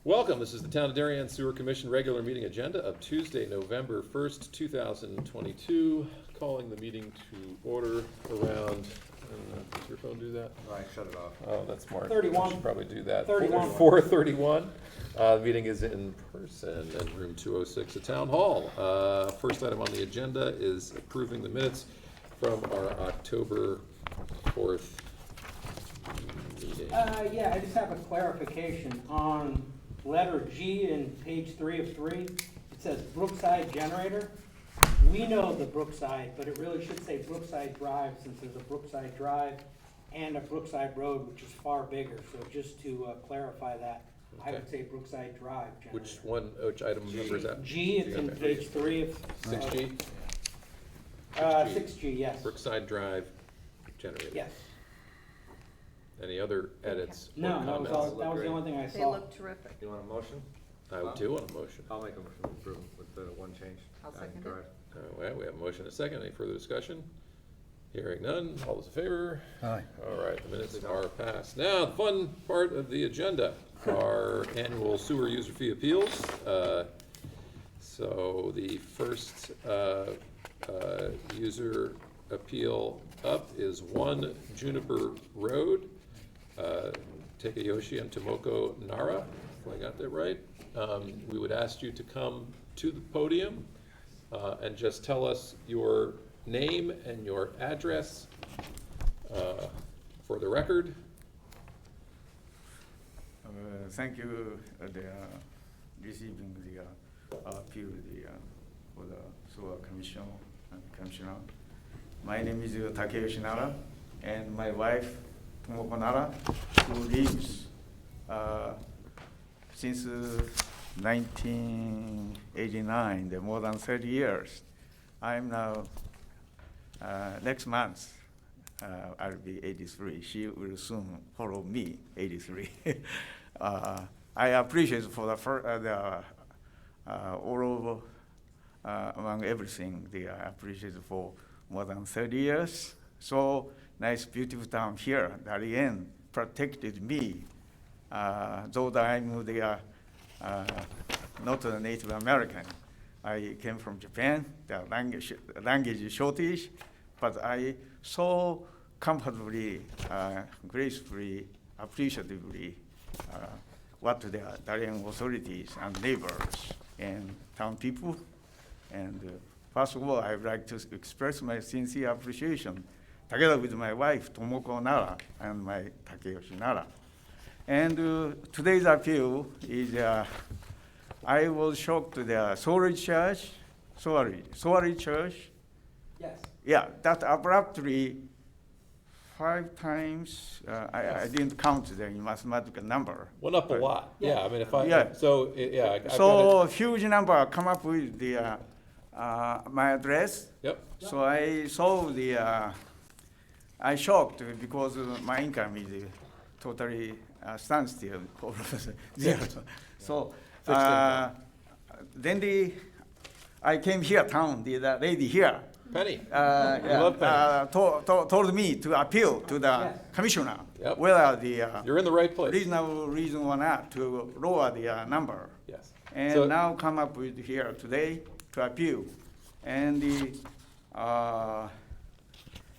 Welcome. This is the Town of Darien Sewer Commission regular meeting agenda of Tuesday, November 1st, 2022. Calling the meeting to order around, does your phone do that? Right, shut it off. Oh, that's smart. 31. I should probably do that. 31. 4:31. The meeting is in person in room 206 at Town Hall. First item on the agenda is approving the minutes from our October 4th meeting. Yeah, I just have a clarification on letter G in page 3 of 3. It says Brookside Generator. We know the Brookside, but it really should say Brookside Drive, since there's a Brookside Drive and a Brookside Road, which is far bigger. So just to clarify that, I would say Brookside Drive Generator. Which item number is that? G, it's in page 3 of. 6G? 6G, yes. Brookside Drive generator. Yes. Any other edits or No, that was comments? all, that was the only thing I They saw. look terrific. You want a motion? I do want a motion. I'll make a motion to approve with the one change. I'll second it. Drive. Well, we have a motion and a second. Any further discussion? Hearing none. All those in favor? Aye. All right, the minutes are passed. Now, the fun part of the agenda, our annual sewer user fee appeals. So the first user appeal up is 1 Juniper Road, Takayoshi and Tomoko Nara, if I got that right. We would ask you to come to the podium and just tell us your name and your address for the record. Thank you, receiving the appeal for the sewer commissioner. My name is Takeyoshi Nara, and my wife Tomoko Nara, who lives since 1989, more than 30 years. I'm now, next month, I'll be 83. She will soon follow me, 83. I appreciate for the all over, among everything, I appreciate for more than 30 years. So nice, beautiful town here. Darien protected me, though I'm not a Native American. I came from Japan, the language shortage, but I so comfortably, gracefully, appreciatively what the Darien authorities and neighbors and town people. And first of all, I would like to express my sincere appreciation together with my wife, Tomoko Nara, and my Takeyoshi Nara. And today's appeal is, I was shocked the Soari Church, Yes. yeah, that abruptly 5 times, I didn't count the mathematical number. Went up a lot. Yeah, I mean, if I, Yeah. so, yeah. I've got So huge number come up with the, my address. it. Yep, So I saw I shocked because my income is totally standstill. Zero. So then I came here town, the lady here Penny. love Penny. told me to appeal to the Yes. commissioner Yep. whether the You're in the right place. reasonable reason or not to lower the number. Yes. And So- now come up with here today to appeal. And the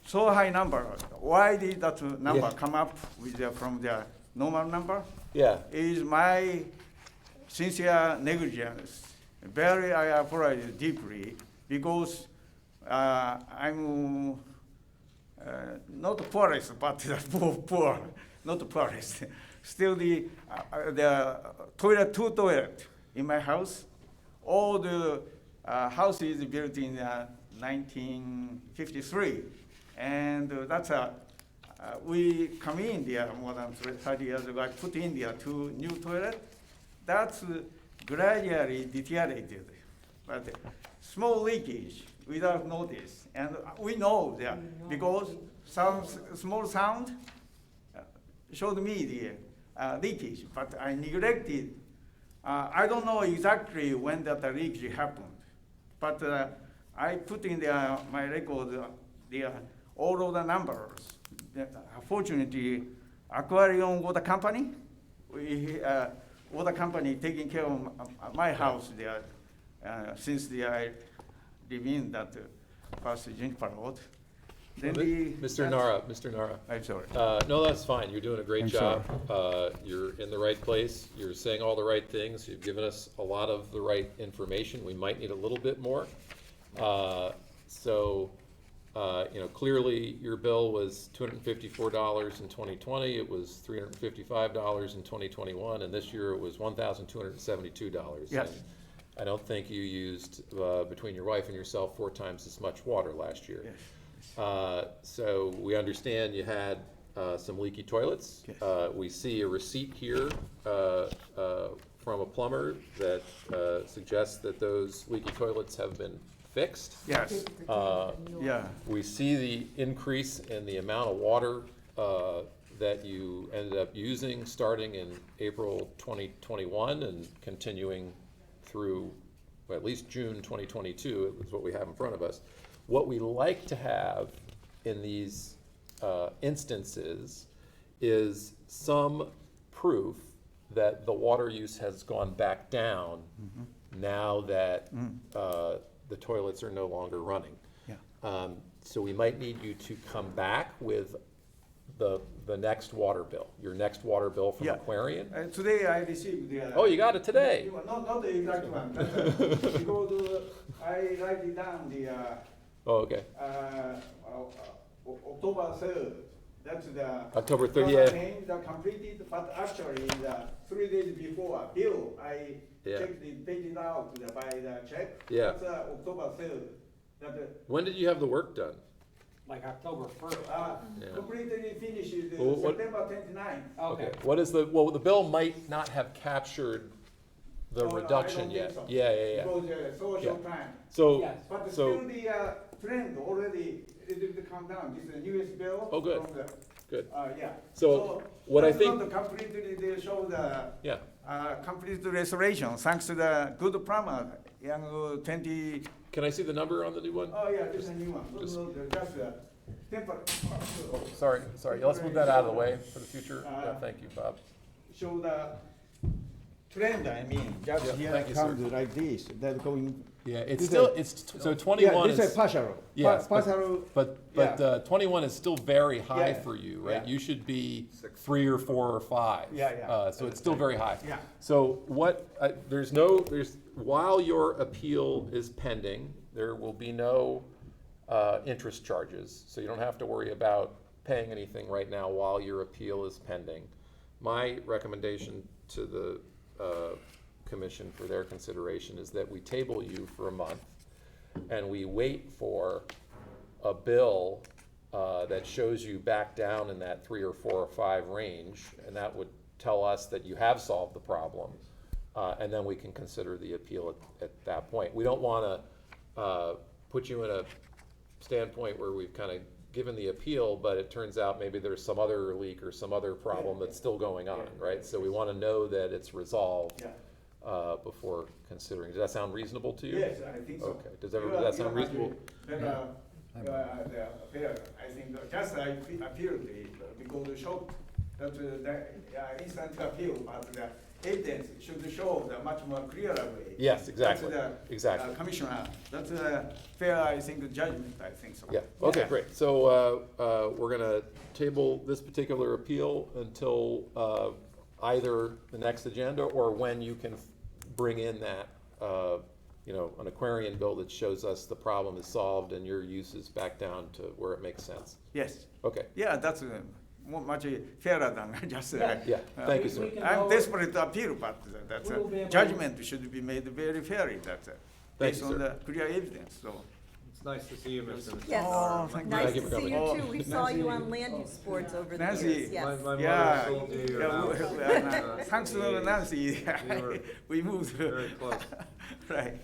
so high number, why did that number Yeah. come up with from the normal number? Yeah, Is my sincere negligence. Very, I apologize deeply because I'm not the poorest, but poor, not the poorest. Still the toilet, 2 toilet in my house. All the house is built in 1953, and that's we come in there more than 30 years ago. I put in there 2 new toilet. That's gradually deteriorated, but small leakage without notice, and we know that because some small sound showed me the leakage, but I neglected. I don't know exactly when that leakage happened, but I put in my record all of the numbers. Fortunately, Aquarium Water Company, we water company taking care of my house there, since I live in that first Juniper Road. Then Mr. Nara, I'm sorry. no, that's fine, you're doing a great I'm job. You're in the right place, you're saying all the right things, you've given us a lot of the right information, we might need a little bit more. Clearly, your bill was $254 in 2020, it was $355 in 2021, and this year it was $1,272. Yes. And I don't think you used, between your wife and yourself, 4 times as much water last year. Yes. So we understand you had some leaky toilets. Yes. We see a receipt here from a plumber that suggests that those leaky toilets have been fixed. Yes, yeah, We see the increase in the amount of water that you ended up using starting in April 2021 and continuing through at least June 2022 is what we have in front of us. What we like to have in these instances is some proof that the water use has gone back down now that the toilets are no longer running. yeah. So we might need you to come back with the next water bill, your next water bill from Yeah. Aquarian. Today I received the. Oh, you got it today? Not the exact one, because I write it down the, Oh, okay. October 3rd, that's the. October 3rd, the yeah. claim that completed, but actually, the 3 days before bill, I Yeah. checked it, paid it out by the check. Yeah. That's October 3rd, that, When did you have the work done? Like October 1st. Yeah. completely finished Well, what- September 29th. Okay. What is the bill might not have captured the Oh, no, I reduction don't think yet. so. Yeah. Because so short Yeah. time. So, Yes. But so, still the trend already, it come down, this is the newest bill. Oh, good. From the, good. yeah. So, what I that's think- not completely, they show the, Yeah, complete restoration, thanks to the good plumber, young 20, can I see the number on the new one? oh yeah, this is a new one. Just- Just temper, Sorry, let's move that out of the way for the future. Yeah, thank you, Bob. show the trend, I mean, just Yeah, here thank you, sir. comes like this, that going. Yeah, it's This still, is- so 21 Yeah, this is is, partial. Yes, but- Partial, but, yeah. 21 is still very high Yeah, for you, right? yeah. You should be 6. 3 or 4 or 5. Yeah. So it's still very high. yeah. So while your appeal is pending, there will be no interest charges. So you don't have to worry about paying anything right now while your appeal is pending. My recommendation to the commission for their consideration is that we table you for a month and we wait for a bill that shows you back down in that 3 or 4 or 5 range, and that would tell us that you have solved the problem, and then we can consider the appeal at that point. We don't want to put you in a standpoint where we've kind of given the appeal, but it turns out maybe there's some other leak or some other problem that's still going on, right? So we want to know that it's resolved Yeah. before considering. Does that sound reasonable to you? Yes, I think so. Okay, does that sound reasonable? I think just I appeal because show that the instant appeal, but the evidence should show the much more clearer way. Yes, exactly, That's the, exactly. Commissioner, that's a fair, I think, judgment, I think so. Yeah, okay, great. So we're gonna table this particular appeal until either the next agenda or when you can bring in that, an Aquarian bill that shows us the problem is solved and your use is back down to where it makes sense. Yes, Okay, yeah, that's much fairer than just. yeah, thank you, sir. We can I'm go- desperate to appeal, but that's We will be able to- judgment should be made very fairly, that's based you, on sir. the clear evidence, so. It's nice to see you, Mr. Yes, Oh, thank nice you to for see coming. you too. We saw you on land use boards over the Nancy. years, yes. My mother Yeah, sold you your yeah, house. thanks to Nancy, were we moved, Very close. right.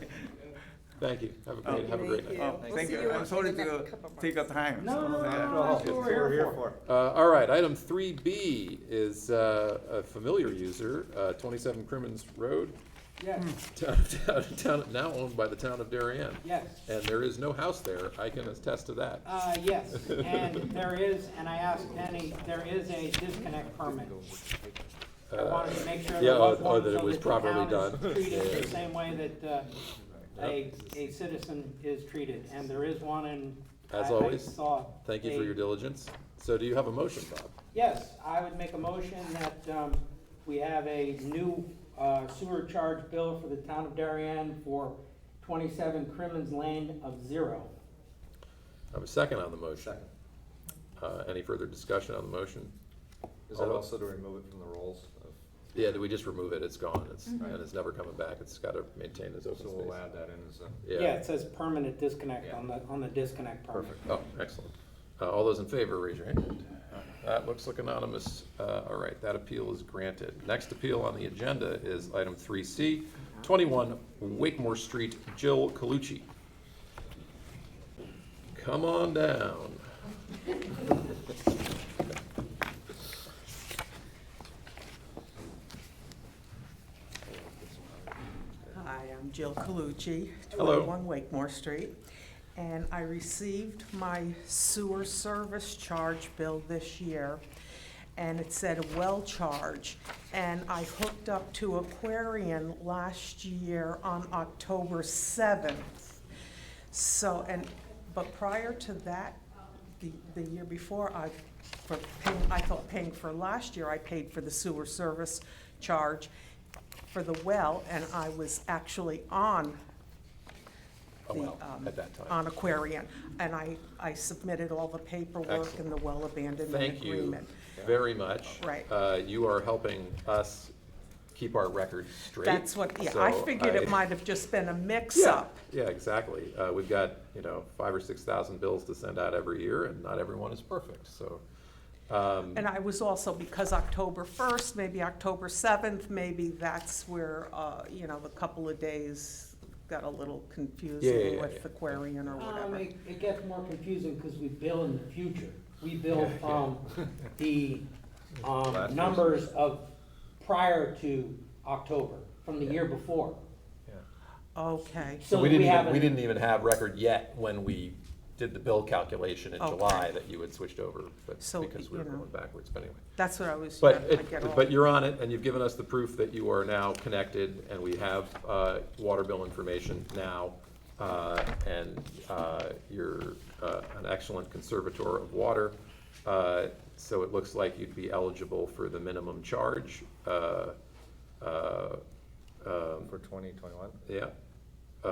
Thank you. Have a great night. Thank you. Oh, We'll thank see you, you I'm in sorry the next to couple months. take your time. No, so, no, yeah. no, That's what we're here for. All right, item 3B is a familiar user, 27 Crimmins Road, Yes, town, now owned by the town of Darien. yes. And there is no house there, I can attest to that. Yes, and there is, and I asked Penny, there is a disconnect permit. I wanted to make sure Yeah, there was oh, one that it so was that the properly town done. is treated Yeah. the same way that a citizen is treated, and there is one, and As I always, saw. Thank you for a- your diligence. So do you have a motion, Bob? Yes, I would make a motion that we have a new sewer charge bill for the town of Darien for 27 Crimmins Lane of 0. I have a second on the motion. Any further discussion on the motion? Is that also to remove it from the rolls? Yeah, we just remove it, it's gone, and it's never coming back, it's gotta maintain its open So space. we'll add that in as a. Yeah, it says permanent disconnect Yeah. on the disconnect permit. Perfect. Oh, excellent. All those in favor, raise your hand. That looks like anonymous. All right, that appeal is granted. Next appeal on the agenda is item 3C, 21 Wakemore Street, Jill Colucci. Come on down. Hi, I'm Jill Colucci, Hello. 21 Wakemore Street, and I received my sewer service charge bill this year, and it said a well charge, and I hooked up to Aquarian last year on October 7th. So, but prior to that, the year before, I thought paying for last year, I paid for the sewer service charge for the well, and I was actually on Oh, the, well, at that time. on Aquarian, and I submitted all the paperwork and the well abandonment Thank you agreement. very much. Right. You are helping us keep our record straight. That's what, yeah, So I figured it might have just been a mix-up. Yeah, exactly. We've got, 5,000 or 6,000 bills to send out every year, and not everyone is perfect, so. And I was also, because October 1st, maybe October 7th, maybe that's where, the couple of days got a little Yeah, confusing yeah, with yeah. Aquarian or whatever. It gets more confusing because we bill in the future. We bill from the Last year's. numbers of prior to October, from the year before. Okay, So we we didn't haven't, even have record yet when we did the bill calculation in Okay. July that you had switched over, but So, because we were you know. going backwards, but anyway. that's what I was, But, I get all. but you're on it, and you've given us the proof that you are now connected, and we have water bill information now. And you're an excellent conservator of water. So it looks like you'd be eligible for the minimum charge. For 2021, Yeah,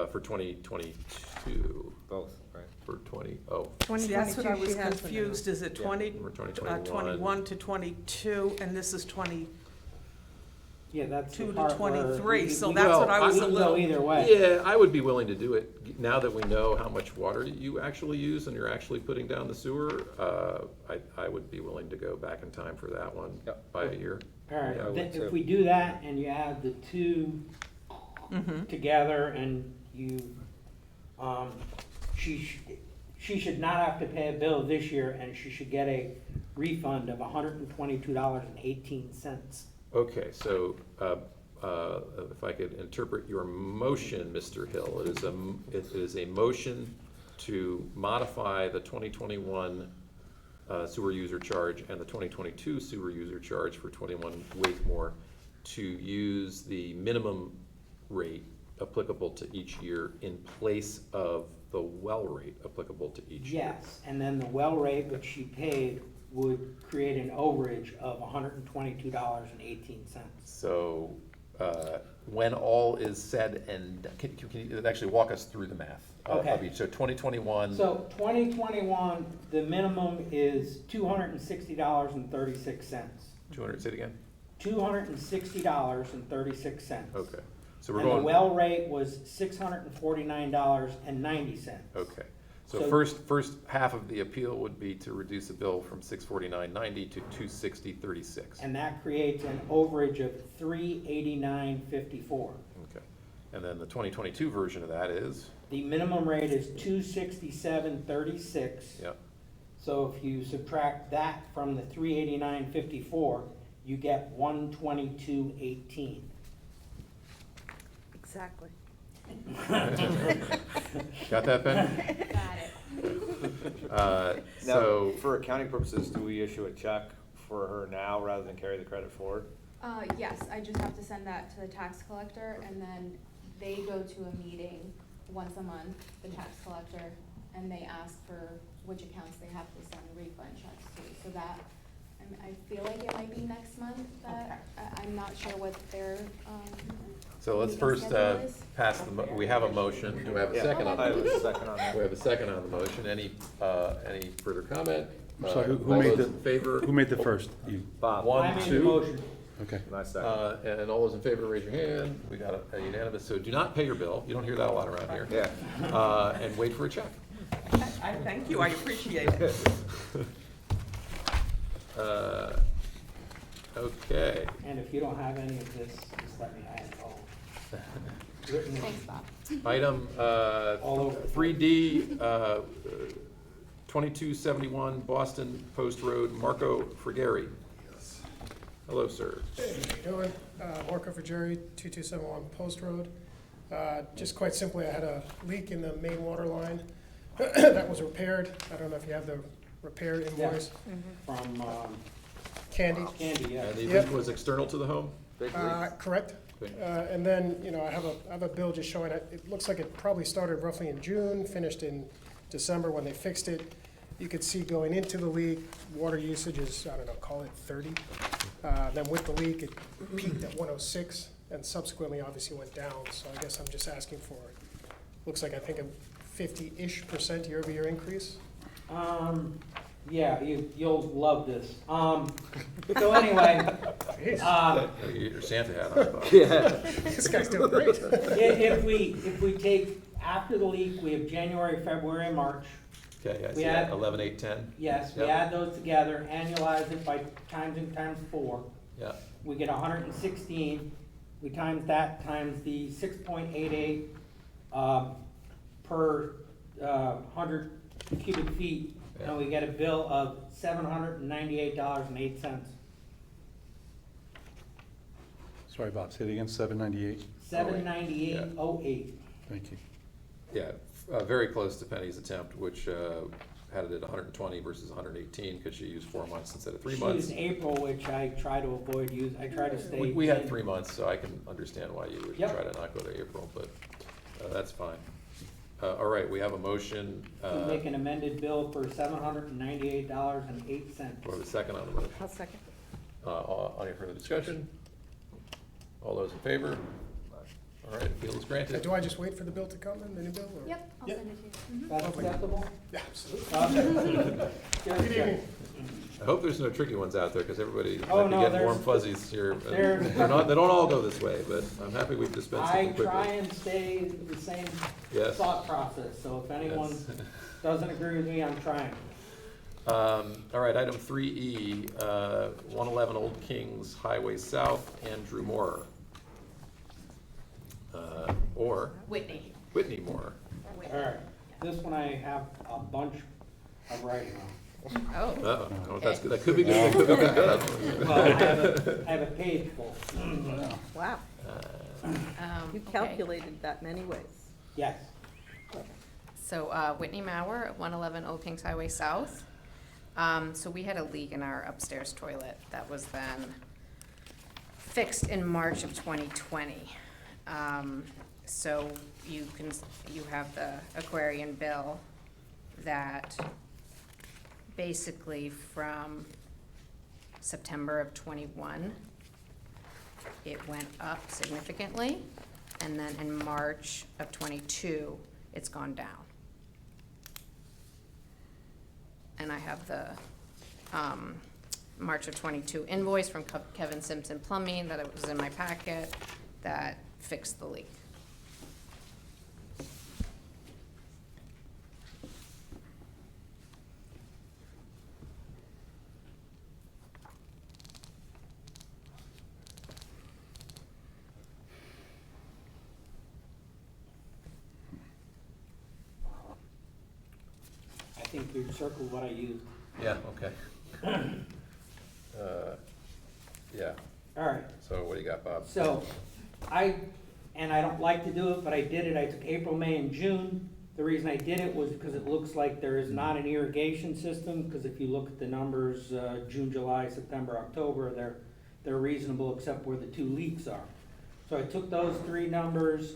for 2022, both, right? for 20, See, that's what I 2022 was she has the confused, is it 20, for 2021. 21 to 22, and this is 20, yeah, that's the 2 to part where 23, we- so we- that's what I was we a can little. go either way. Yeah, I would be willing to do it, now that we know how much water you actually use and you're actually putting down the sewer, I would be willing to go back in time for that one Yep. by a year. All right, Yeah, I would then too. if we do that and you add the two together and you, she should not have to pay a bill this year and she should get a refund of $122.18. Okay, so, if I could interpret your motion, Mr. Hill, it is a motion to modify the 2021 sewer user charge and the 2022 sewer user charge for 21 Wakemore to use the minimum rate applicable to each year in place of the well rate applicable to each year. Yes, and then the well rate which she paid would create an overage of $122.18. So, when all is said and, can you actually walk us through the math of Okay. each? So 2021. So 2021, the minimum is $260.36. 200, say it again? $260.36. Okay, so we're And the going, well rate was $649.90. okay. So So- first half of the appeal would be to reduce the bill from 649.90 to 260.36. And that creates an overage of $389.54. Okay, and then the 2022 version of that is, The minimum rate is $267.36. yep, So if you subtract that from the $389.54, you get $122.18. Exactly. got that, Ben? Got it. Now, So, for accounting purposes, do we issue a check for her now rather than carry the credit forward? Yes, I just have to send that to the tax collector, and then they go to a meeting once a month, the tax collector, and they ask for which accounts they have to send refund checks to. So that, I feel like it might be next month, that, I'm not sure what their, So let's meeting first schedule is. pass we have a motion. Do we have a Yeah, second on I the have a motion? second on that. We have a second on the motion. Any further comment? So who All made those the- in favor? Who made the first? You, Bob. One, I made the two. motion. okay. And I second. And all those in favor, raise your hand. We got a unanimous, so do not pay your bill. You don't hear that a lot around here. Yeah. And wait for a check. I thank you, I appreciate it. Okay. And if you don't have any of this, just let me have it all. Written in thanks, Bob. Item all over. 3D, 2271 Boston Post Road, Marco Frigeri. Hello, sir. Hey, how you doing? Marco Vergeri, 2271 Post Road. Just quite simply, I had a leak in the main water line that was repaired. I don't know if you have the repair invoice. From, Candy, Candy, yeah. And the Yep. leak was external to the home? Big leak. correct? Okay. And then, you know, I have a bill just showing it looks like it probably started roughly in June, finished in December when they fixed it. You could see going into the leak, water usage is, I don't know, call it 30. Then with the leak, it peaked at 106 and subsequently obviously went down. So I guess I'm just asking for, looks like I think a 50-ish% year-over-year increase. Yeah, you'll love this. So anyway, Your Santa hat on, Bob. Yeah. This guy's doing great. if we take, after the leak, we have January, February, and March. Okay, I see We that, had- 11, 8, 10. Yes, we Yep. add those together, annualize it by times 4. Yeah, We get 116. We times that times the 6.88 per 100 cubic feet, and we get a bill of $798.08. Sorry, Bob, say it again, 798? $798.08. Thank you. yeah, very close to Penny's attempt, which had it at 120 versus 118, because she used 4 months instead of 3 She months. used April, which I try to avoid use. I try to stay. We had in. 3 months, so I can understand why you would Yep. try to not go to April, but that's fine. All right, we have a motion. To make an amended bill for $798.08. For the second on the motion. I'll second. Any further discussion? All those in favor? All right, appeal is granted. Do I just wait for the bill to come in, the new bill? or- Yep, I'll Yep. send it to you. That's acceptable? Yeah, absolutely. Good evening. I hope there's no tricky ones out there, because everybody Oh, might be no, getting warm there's- fuzzies here. and there's- They don't all go this way, but I'm happy we've dispensed I with them try quickly. and stay the same Yes. thought process, so if anyone Yes. doesn't agree with me, I'm trying. All right, item 3E, 111 Old Kings Highway South, Andrew Moore. Or Whitney. Whitney Moore. All right, this one I have a bunch of writing on. Oh. Uh-oh, that's good. That could be good, that could be bad. Well, I have a page full. Wow, you calculated that many ways. Yes. So Whitney Mauer at 111 Old Kings Highway South. So we had a leak in our upstairs toilet that was then fixed in March of 2020. So you have the Aquarian bill that basically from September of '21, it went up significantly. And then in March of '22, it's gone down. And I have the March of '22 invoice from Kevin Simpson Plumbing that was in my packet that fixed the leak. I think you circled what I used. Yeah, okay. Yeah, All right, so what do you got, Bob? so I don't like to do it, but I did it. I took April, May, and June. The reason I did it was because it looks like there is not an irrigation system, because if you look at the numbers, June, July, September, October, they're reasonable except where the 2 leaks are. So I took those 3 numbers,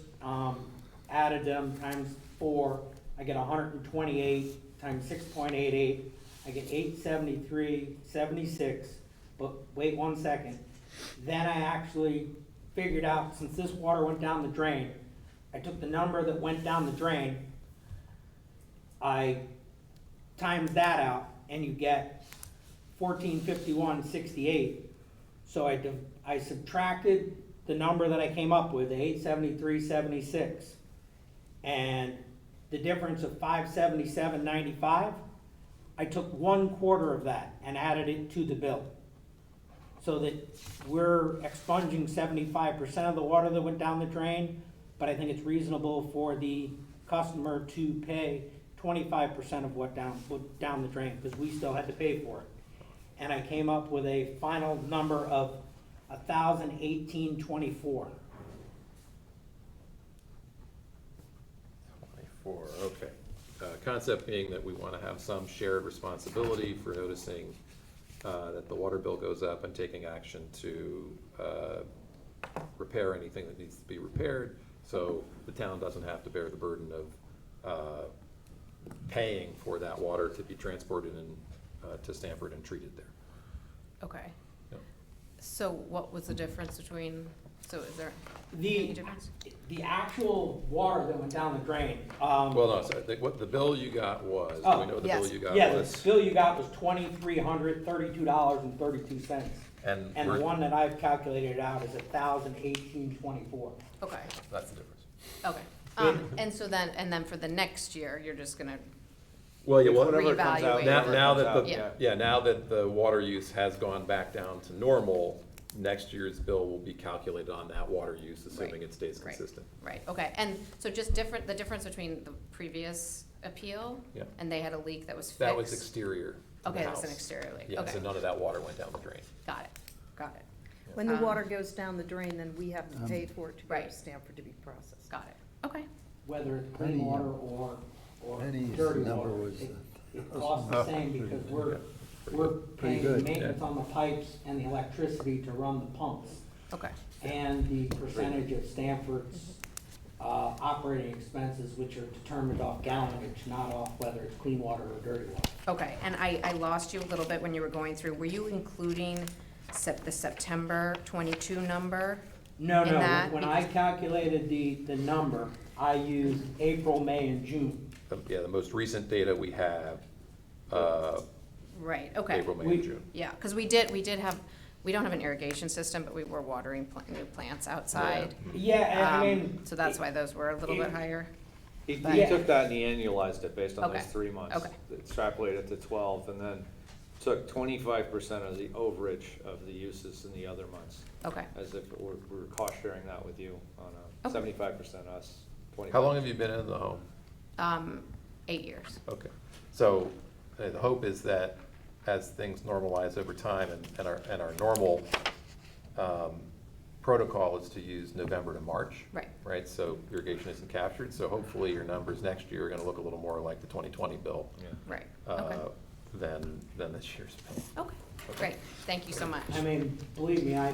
added them times 4, I get 128 times 6.88, I get 873.76, but wait 1 second. Then I actually figured out, since this water went down the drain, I took the number that went down the drain, I times that out, and you get 1451.68. So I subtracted the number that I came up with, the 873.76, and the difference of 577.95, I took 1/4 of that and added it to the bill. So that we're expunging 75% of the water that went down the drain, but I think it's reasonable for the customer to pay 25% of what down the drain, because we still had to pay for it. And I came up with a final number of 1,018.24. 24, okay. Concept being that we want to have some shared responsibility for noticing that the water bill goes up and taking action to repair anything that needs to be repaired, so the town doesn't have to bear the burden of paying for that water to be transported to Stamford and treated there. Okay. Yep. So what was the difference between, so is there The, any difference? the actual water that went down the drain. Well, no, so what the bill you got was, do we know what the bill yes. you got Yeah, the was? bill you got was $2,332.32. And And the we're- one that I've calculated out is 1,018.24. Okay, That's the difference. okay. And so then, and then for the next year, you're just gonna, Well, yeah, well, Whatever comes out, Reevaluate. now that comes the, out, yeah, now that the water use has gone back down to normal, next year's bill will be calculated on that water use, assuming Right, it stays right. consistent. right, okay. And so just the difference between the previous appeal Yeah. and they had a leak that was fixed? That was exterior to the Okay, that's an house. exterior leak, Yeah, so okay. none of that water went down the drain. Got it, got it, When the water goes down the drain, then we have to pay for it to go to right. Stamford to be processed. got it, okay. Whether it's clean water or Penny's dirty number water. was, It costs the same because we're paying good. maintenance on the pipes and the electricity to run the pumps. Okay, And the percentage of Stanford's operating expenses, which are determined off gallonage, not off whether it's clean water or dirty water. okay. And I lost you a little bit when you were going through. Were you including the September 22 number? No, In no, that, when I calculated the number, I used April, May, and June. Yeah, the most recent data we have, Right, okay. April, May, and June. Yeah, because we did have, we don't have an irrigation system, but we were watering new plants outside. Yeah, and I Um, mean. So that's why those were a little bit it- higher. He Yeah. took that and he annualized it based on Okay. those 3 months. Okay. Extrapolated it to 12, and then took 25% of the overage of the uses in the other months, Okay. as if we're cost sharing that with you on a Okay. 75% us, 25%. How long have you been in the home? 8 years. Okay, so the hope is that as things normalize over time and our normal protocol is to use November to March. Right. Right, so irrigation isn't captured, so hopefully your numbers next year are gonna look a little more like the 2020 bill Yeah. Right, okay. than this year's bill. Okay, great. Thank you so much. I mean, believe me, Yeah,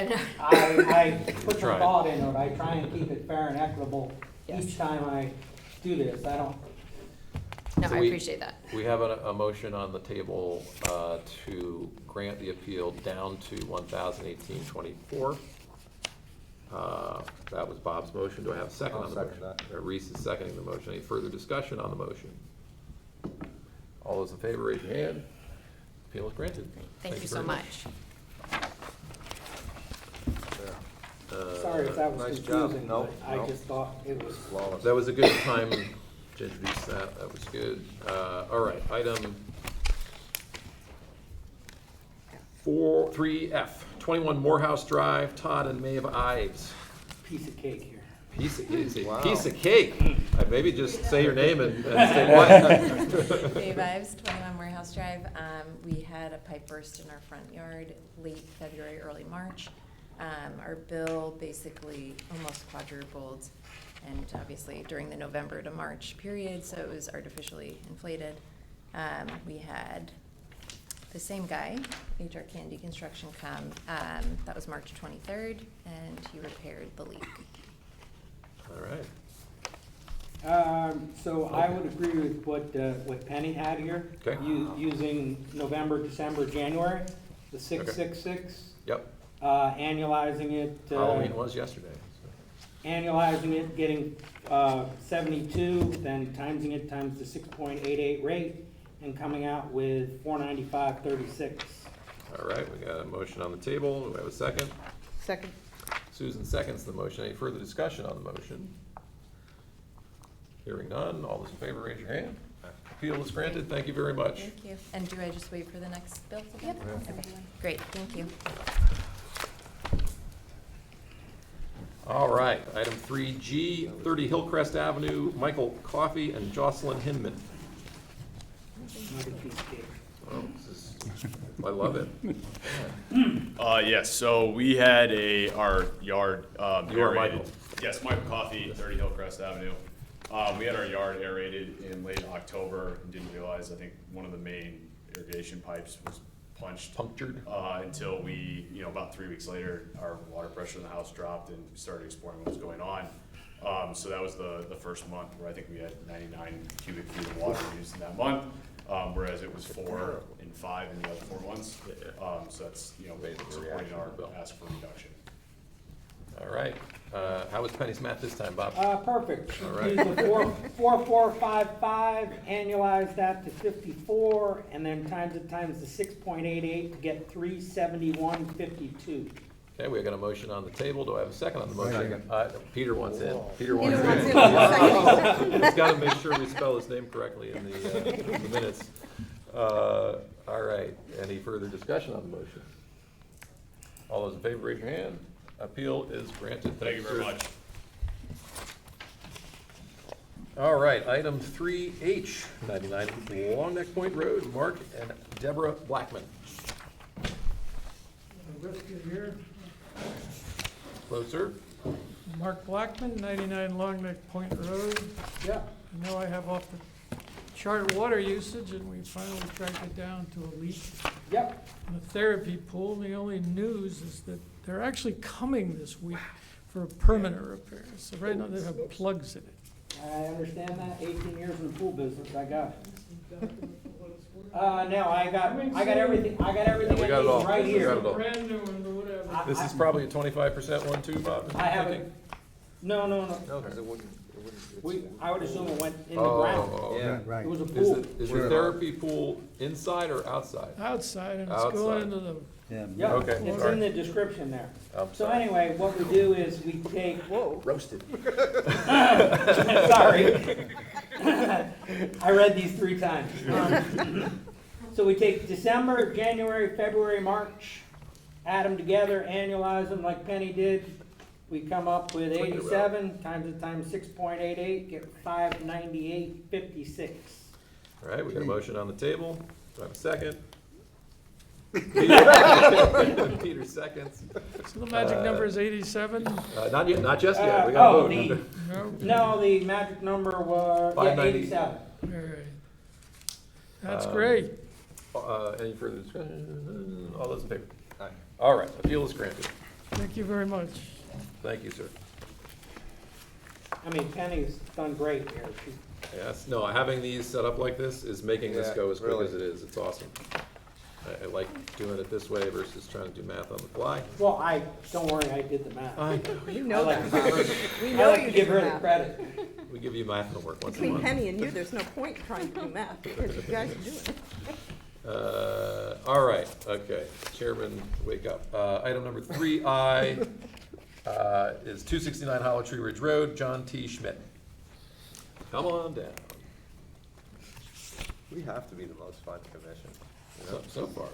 no. I put some Trying. thought into it. I try and keep it fair and equitable Yes. each time I do this. I don't, No, So I we- appreciate that. We have a motion on the table to grant the appeal down to 1,018.24. That was Bob's motion. Do I have a second I'll on the second motion? that. Reese is seconding the motion. Any further discussion on the motion? All those in favor, raise your hand. Appeal is granted. Thank you so very much. sorry if that was Nice job. confusing, No, but I no. just thought it was. Flawless. That was a good time to introduce that. That was good. All right, item 3F, 21 Morehouse Drive, Todd and Maeve Ives. Piece of cake here. Piece of, Wow. piece of cake. Maybe just say your name and say what. Dave Ives, 21 Warehouse Drive. We had a pipe burst in our front yard late February, early March. Our bill basically almost quadrupled, and obviously during the November to March period, so it was artificially inflated. We had The same guy, HR Candy Construction Com, that was March 23rd, and he repaired the leak. All right. So I would agree with what Penny had here. Okay. Using November, December, January, the 666, Yep, annualizing it. Halloween was yesterday. Annualizing it, getting 72, then timesing it times the 6.88 rate, and coming out with 495.36. All right, we got a motion on the table. Do we have a second? Second. Susan seconds the motion. Any further discussion on the motion? Hearing none. All those in favor, raise your hand. Appeal is granted. Thank you very much. Thank you. And do I just wait for the next bill to Yep. Okay, great, thank you. All right, item 3G, 30 Hillcrest Avenue, Michael Coffey and Jocelyn Hinman. Another piece of cake. Oh, I love it. Yes, so we had our yard You are aerated. Michael. Yes, Michael Coffey, 30 Hillcrest Avenue. We had our yard aerated in late October and didn't realize, I think, one of the main irrigation pipes was Punctured. until we, about 3 weeks later, our water pressure in the house dropped and we started exploring what was going on. So that was the first month where I think we had 99 cubic feet of water used in that month, whereas it was 4 and 5 in the other 4 months. So that's, supporting our ask for reduction. All right. How was Penny's math this time, Bob? Perfect. All right. Use the 4,455, annualize that to 54, and then times it times the 6.88 to get 371.52. Okay, we got a motion on the table. Do I have a second on the motion? Peter wants in. Peter wants in. Second. He's got to make sure we spell his name correctly in the minutes. All right. Any further discussion on the motion? All those in favor, raise your hand. Appeal is granted. Thank you very much. All right, item 3H, 99 Long Neck Point Road, Mark and Deborah Blackman. Here, Closer. Mark Blackman, 99 Long Neck Point Road. Yeah. I know I have off the chart water usage, and we finally tracked it down to a leak Yep. in the therapy pool. The only news is that they're actually coming this week for a permanent repair. So right now they have plugs in it. I understand that. 18 years in the pool business, I got it. No, I got everything. I got everything Yeah, we I got it need all. right We here. got it all. Brand new one, or whatever. This is probably a 25% one too, Bob? I haven't. No. No, I would assume it went in the ground. Yeah, Right. It was a Is pool. the therapy pool inside or outside? Outside, and it's Outside. going into the, Yeah, Okay, it's sorry. in the description there. I'm So sorry. anyway, what we do is we take, Roasted. sorry. I read these 3 times. So we take December, January, February, March, add them together, annualize them like Penny did. We come up with 87 times it times 6.88, get 598.56. All right, we got a motion on the table. Do I have a second? Peter seconds. so the magic number is 87. Not yet, not just yet. We got a vote. No? No, the magic number was, 590. 87. All right. That's Um, great. Any further discussion? All those in favor? Aye. All right, appeal is granted. Thank you very much. Thank you, sir. I mean, Penny's done great here. Yes, no, having these set up like this is making this go as quick as it is. It's awesome. I like doing it this way versus trying to do math on the fly. Well, don't worry, I did the math. I know. You know I that. like to give her- We I know like you to did give her the the math. credit. We give you math homework once a Between month. Penny and you, there's no point trying to do math, because you guys are doing it. All right, okay. Chairman, wake up. Item number 3I is 269 Hollow Tree Ridge Road, John T. Schmidt. Come on down. We have to be the most fun commission. So far.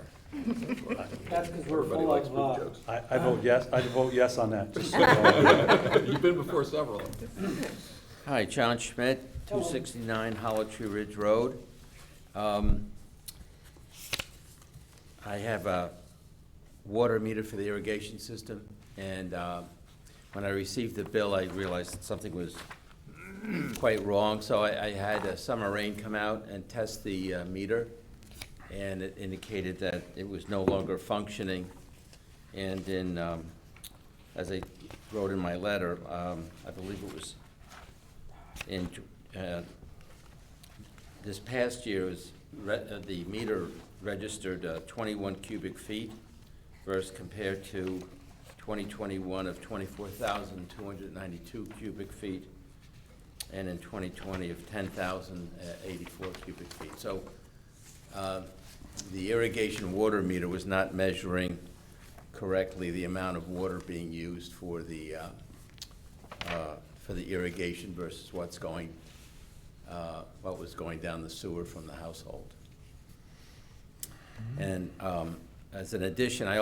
That's because we're Everybody full likes of, poop jokes. I vote yes, I vote yes on that, just so you know. You've been before several. Hi, John Schmidt, 269 Hollow Tree Ridge Road. I have a water meter for the irrigation system, and when I received the bill, I realized that something was quite wrong, so I had Summer Rain come out and test the meter, and it indicated that it was no longer functioning. And in, as I wrote in my letter, I believe it was in, this past year, the meter registered 21 cubic feet versus compared to 2021 of 24,292 cubic feet, and in 2020 of 10,084 cubic feet. So the irrigation water meter was not measuring correctly the amount of water being used for the irrigation versus what was going down the sewer from the household. And as an addition, I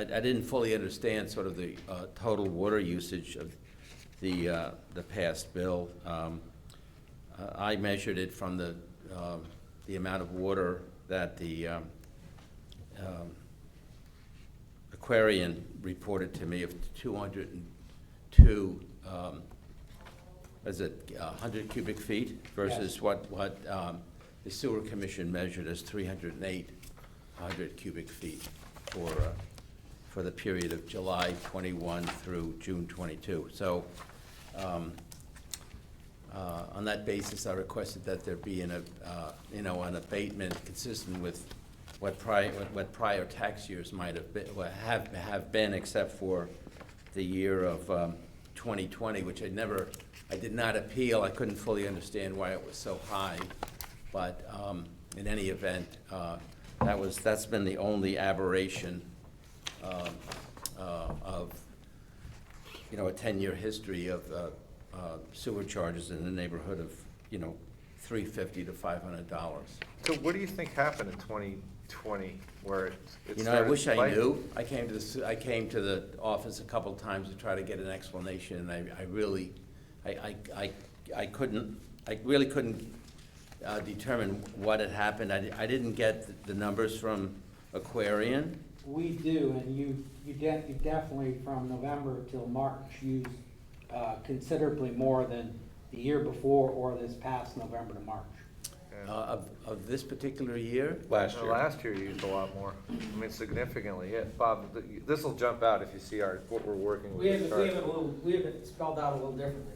didn't fully understand sort of the total water usage of the past bill. I measured it from the amount of water that the Aquarian reported to me of 202, 100 cubic feet versus Yes. what the sewer commission measured as 308 cubic feet for the period of July 21 through June 22. So on that basis, I requested that there be an abatement consistent with what prior tax years might have been, have been, except for the year of 2020, which I did not appeal. I couldn't fully understand why it was so high, but in any event, that's been the only aberration of a 10-year history of sewer charges in the neighborhood of $350 to $500. So what do you think happened in 2020 where it I started wish I spiking? knew. I came to the office a couple times to try to get an explanation, and I really couldn't determine what had happened. I didn't get the numbers from Aquarian. We do, and you definitely from November till March used considerably more than the year before or this past November to March. Of this particular year? Last No, year. last year you used a lot more. I mean, significantly. Yeah, Bob, this will jump out if you see what we're working with. We have it spelled out a little differently.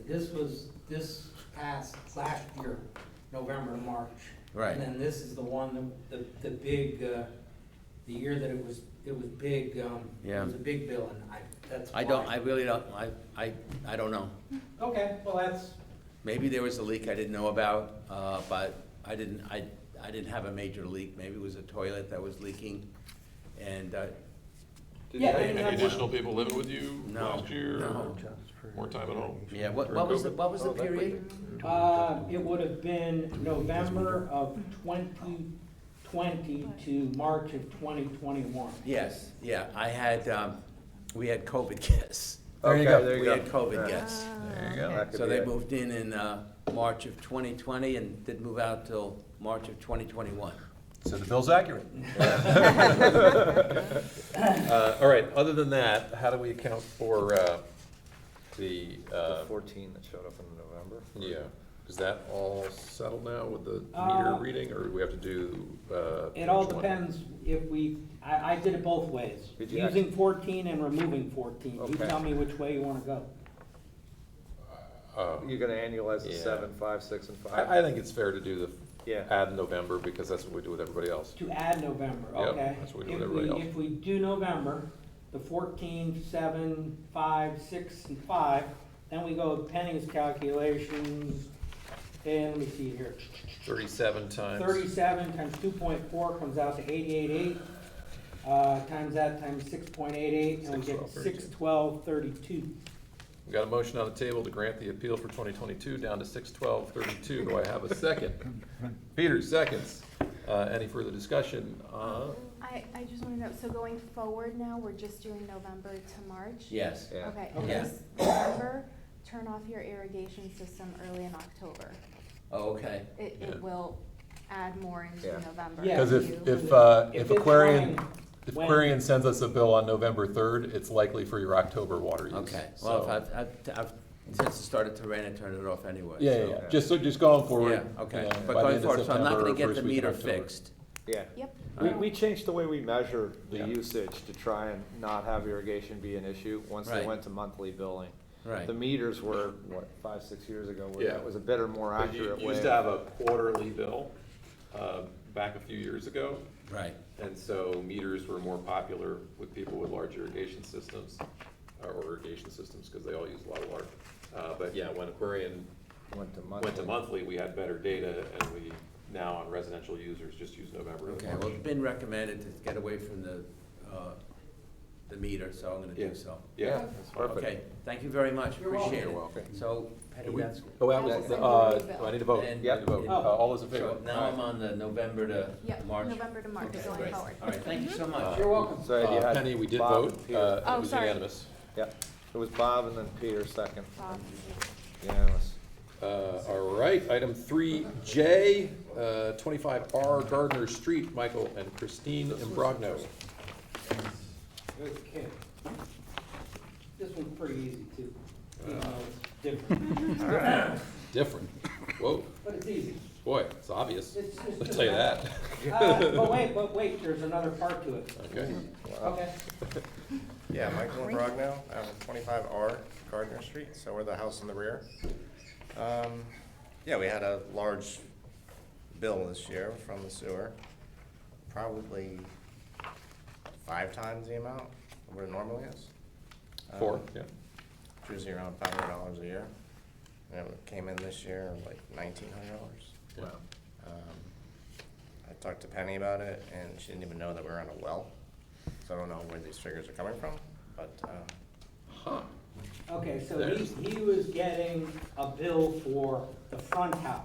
This past last year, November to March. Right. And then this is the one, the big, the year that it was big, Yeah. it was a big bill, and that's why. I really don't, I don't know. Okay, well, that's, Maybe there was a leak I didn't know about, but I didn't have a major leak. Maybe it was a toilet that was leaking, and, Did you Yeah, have and any that's- additional people living with you No, last year? no. or More time at home? yeah, what During was COVID? the period? it would have been November of 2020 to March of 2021. Yes, yeah, we had COVID guests. Okay, there you We go. had COVID guests. There you go. That could So be they it. moved in March of 2020 and didn't move out till March of 2021. So the bill's accurate. All right, other than that, how do we account for the, The 14 that showed up in November. yeah, is that all settled now with the Uh, meter reading, or do we have to do? It all which one? depends if I did it both ways, Did you using 14 and removing 14. You Okay. tell me which way you wanna go. You're gonna annualize the Yeah. 7, 5, 6, and 5? I think it's fair to do Yeah. add November, because that's what we do with everybody else. To add November, Yep, okay. that's what we do with everybody else. If we do November, the 14, 7, 5, 6, and 5, then we go with Penny's calculations, and let me see here. 37 times. 37 times 2.4 comes out to 88.8, times that times 6.88, and we get 612.32. We got a motion on the table to grant the appeal for 2022 down to 612.32. Do I have a second? Peter, seconds. Any further discussion? I just want to know, so going forward now, we're just doing November to March? Yes. Yeah. Okay, Okay. this November, turn off your irrigation system early in October. Oh, okay. It Yeah. will add more into Yeah. November. Yeah. Because You- if it's Aquarian, running if when- Aquarian sends us a bill on November 3rd, it's likely for your October water use. Okay, well, So- I've since it started to rain, I turned it off anyway. Yeah, so- yeah, yeah. Just going forward. Yeah, okay, you know, but by the going end of forward, so I'm not September gonna or get first the week in meter October. fixed Yeah. Yep. We changed the way we measure the Yeah. usage to try and not have irrigation be an issue once they Right. went to monthly billing. Right. The meters were, what, 5, 6 years ago, where Yeah. that was a better, more But you accurate way. used to have a quarterly bill, back a few years ago. Right. And so meters were more popular with people with large irrigation systems, or irrigation systems, because they all use a lot of water. But yeah, when Aquarian Went to went to monthly. monthly, we had better data, and we now on residential users just use November and Okay, March. well, it's been recommended to get away from the meter, so I'm gonna Yeah. do so. Yeah. That's perfect. Okay, thank you very much, You're appreciate it. You're welcome. So, Patty, We- that's. Oh, that was, do I need to vote? And- Yep. I need to vote. Oh. All those in So favor? now I'm on the November to Yep, March. November to March Okay, going great. forward. All right, thank you so much. You're welcome. So you had Penny, we did Bob vote, and Peter. it Oh, was sorry. unanimous. Yeah, it was Bob and then Peter second. Bob. Unanimous. All right, item 3J, 25R Gardner Street, Michael and Christine Imbrogno. Okay. This one's pretty easy too, even though it's different, Different, whoa, but it's easy. boy, it's obvious, It's I'll just tell you that. But wait, there's another part to it. Okay, Okay. Yeah, Michael Brogno, 25R Gardner Street, so we're the house in the rear. Yeah, we had a large bill this year from the sewer, probably 5 times the amount of what it normally is. 4, yeah. It's usually around $500 a year. And it came in this year like $1,900. Wow. I talked to Penny about it, and she didn't even know that we were on a well. So I don't know where these figures are coming from, but Huh, Okay, so There's- he was getting a bill for the front house.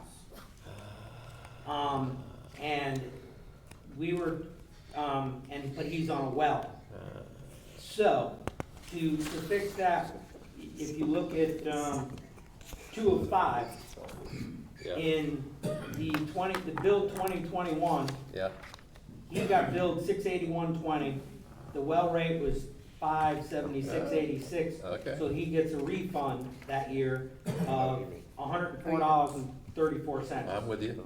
And we were, but he's on a well. So, to fix that, if you look at, 2 of 5, yeah, in the bill 2021, yeah, he got billed 681.20. The well rate was 576.86. Okay. So he gets a refund that year of $104.34. I'm with you.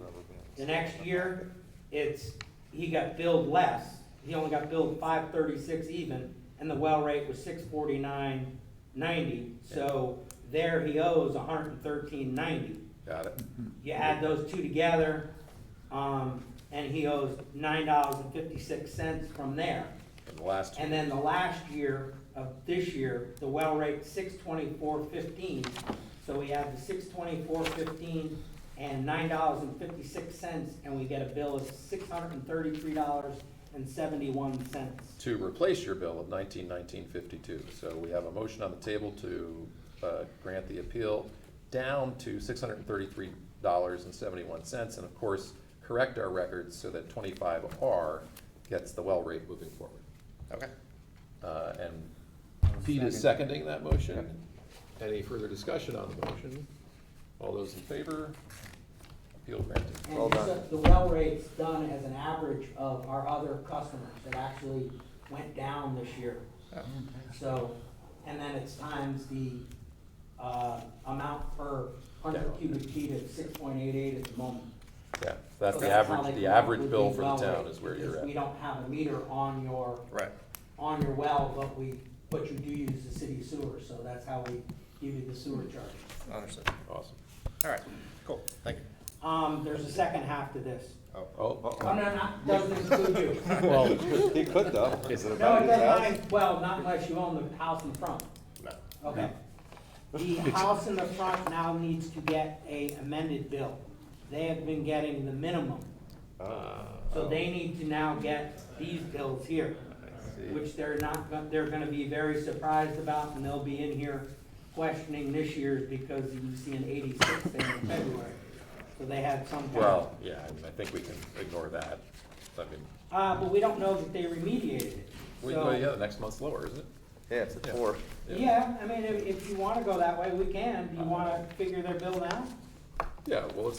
The next year, he got billed less. He only got billed 536 even, and the well rate was 649.90. So there he owes 113.90. Got it. You add those two together, and he owes $9.56 from there. And the last And then the last year of this year, the well rate 624.15. So we add the 624.15 and $9.56, and we get a bill of $633.71. to replace your bill of 1919.52. So we have a motion on the table to grant the appeal down to $633.71, and of course, correct our records so that 25R gets the well rate moving forward. okay. And Pete is seconding that motion. Any further discussion on the motion? All those in favor? Appeal granted. And Well done. the well rate's done as an average of our other customers. It actually went down this year. So, and then it's times the amount per 100 cubic feet of 6.88 at the moment. Yeah, that's So the how average, they the come up average with bill the for the well town rate, is where because you're we at. don't have a meter on your Right. well, but you do use the city sewer, so that's how we give you the sewer charge. Understood. Awesome. All right, cool, thank you. There's a second half to this. Oh, Oh, no, doesn't include you. Well, he could though. Is it No, about it his house? doesn't, well, not unless you own the house in front. No. Okay. The house in the front now needs to get a amended bill. They have been getting the minimum. So they need to now get these bills here, which they're they're gonna be very surprised about, and they'll be in here questioning this year's because you see an 86 there in February. So they had some kind of. well, yeah, I think we can ignore that. I mean, But we don't know that they remediated it. well, yeah, So, the next month's lower, isn't it? Yeah, it's at Yeah. 4. yeah, I mean, if you wanna go that way, we can. Do you wanna figure their bill now? Yeah, well,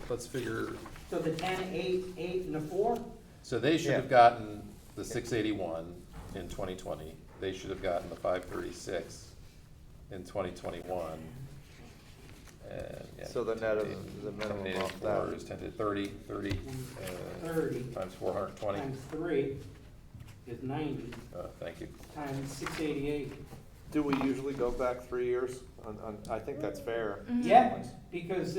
let's figure, So the 10, 8, 8, and the 4? so they should Yeah. have gotten the 681 in 2020. They should have gotten the 536 in 2021. And, yeah, So the net of the minimum off that. Is 10 to 30, 30, 30 times 420. times 3 is 90, Thank you. times 688. Do we usually go back 3 years? I think that's fair. Yeah, because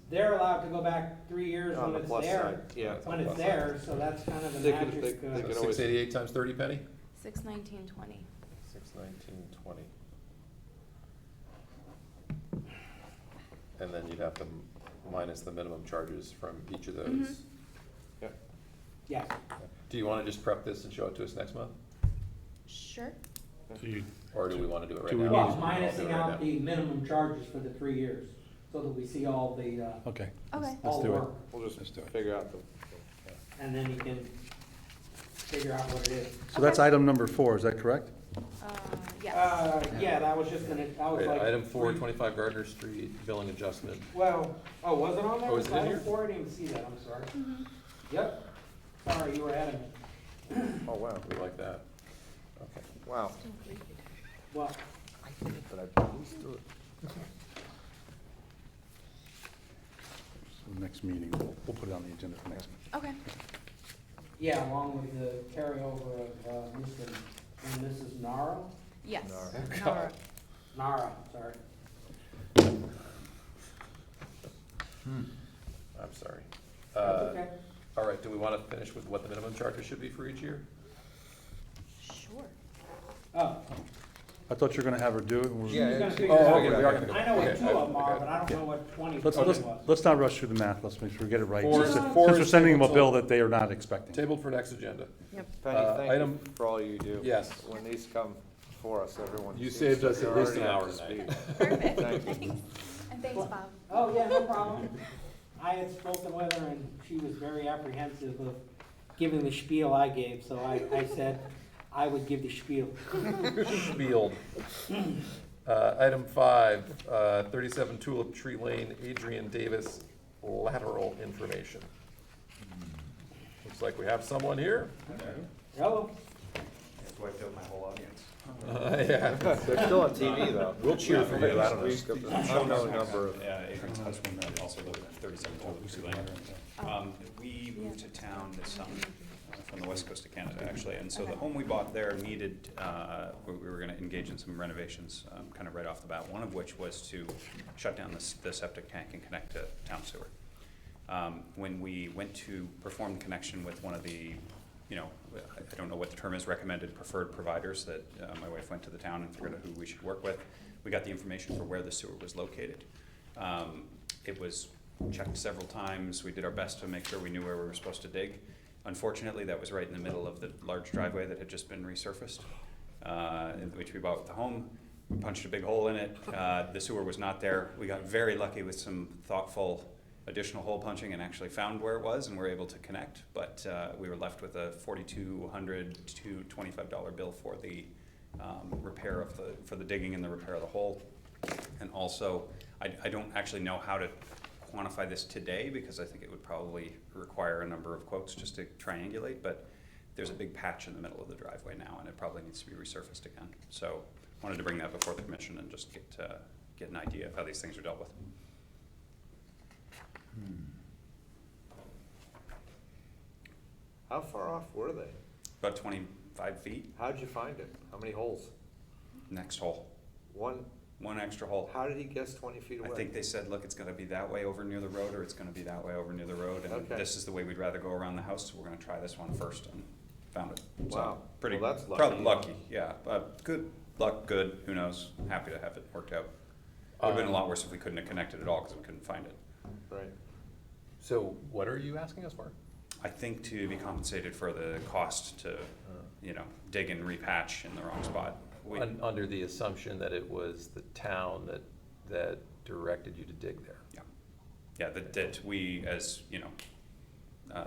they're allowed to go back 3 years On when the it's plus there. side, yeah. When it's there, so that's kind of the They could- magic. they could So always- 688 times 30, Penny? 619.20. 619.20. And then you'd have to minus the minimum charges from each of those. Yeah. Yeah. Do you want to just prep this and show it to us next month? Sure. Or do we want to do it right do we now? Well, I'll do it minusing right out now. the minimum charges for the 3 years, so that we see all the, Okay. Okay. all the do it. work. We'll just figure out the. And then you can figure out what it is. So that's item number 4, is that correct? Yes. Yeah, that was just gonna, that was Okay, like. Item 4, 3 25 Gardner Street, billing adjustment. Well, oh, was it on there? Oh, is it in Item here? 4, I didn't even see that, I'm sorry. Mhm. Yep, sorry, you were ahead of me. Oh, wow. We like that. Okay. Wow. Well, But I breezed through it. So next meeting, we'll put it on the agenda for next meeting. Okay. yeah, along with the carryover of Mr. and Mrs. Nara? Yes. Nara. Nara, sorry. I'm sorry. That's okay. All right, do we want to finish with what the minimum charges should be for each year? Sure. Oh. I thought you were gonna have her do it. and we're- She was gonna figure Oh, it out. okay, we are gonna go. I know what Okay, 2 of them are, okay, but I don't know okay. what 20 Let's, let's, was. let's not rush through the math, let's make sure we get it right. Four- Since four we're is sending them a tabled bill till- that they are not expecting. Tabled for next agenda. Penny, thank item- you for all you do. Yes. When these come for us, everyone. You seems saved like us they're at least an already hour up to tonight. speed. Perfect. Thank you. And thanks, Bob. Oh, yeah, no problem. I had spoken with her and she was very apprehensive of giving the spiel I gave, so I said I would give the spiel. Spieled. Item 5, 37 Tulip Tree Lane, Adrian Davis, lateral information. Looks like we have someone here. Hello? That's why I built my whole audience. Yeah. They're still on TV though. We'll cheer for you, I don't know. Unknown number of. Yeah, Adrian's husband also lived at 37 Tulip Tree Lane. We moved to town this summer from the west coast of Canada, actually, and so the home we bought there needed, we were gonna engage in some renovations, kind of right off the bat, one of which was to shut down the septic tank and connect to town sewer. When we went to perform the connection with one of the, I don't know what the term is, recommended preferred providers that my wife went to the town and figured out who we should work with. We got the information for where the sewer was located. It was checked several times. We did our best to make sure we knew where we were supposed to dig. Unfortunately, that was right in the middle of the large driveway that had just been resurfaced, which we bought with the home. We punched a big hole in it. The sewer was not there. We got very lucky with some thoughtful additional hole punching and actually found where it was and were able to connect, but we were left with a $4,200 to $25 bill for the repair of for the digging and the repair of the hole. And also, I don't actually know how to quantify this today because I think it would probably require a number of quotes just to triangulate, but there's a big patch in the middle of the driveway now and it probably needs to be resurfaced again. So wanted to bring that before the commission and just get an idea of how these things are dealt with. How far off were they? About 25 feet. How'd you find it? How many holes? Next hole. One extra hole. How did he guess 20 feet away? I think they said, look, it's gonna be that way over near the road, or it's gonna be that way over near the road, and Okay. this is the way we'd rather go around the house, so we're gonna try this one first, and found it. So, Wow. Pretty, Well, that's probably lucky. lucky, yeah, good luck, good, who knows, happy to have it worked out. Would've been a lot worse if we couldn't have connected at all, cause we couldn't find it. Right. So what are you asking us for? I think to be compensated for the cost to, dig and repatch in the wrong spot. Under the assumption that it was the town that directed you to dig there. Yeah. Yeah, that we, as,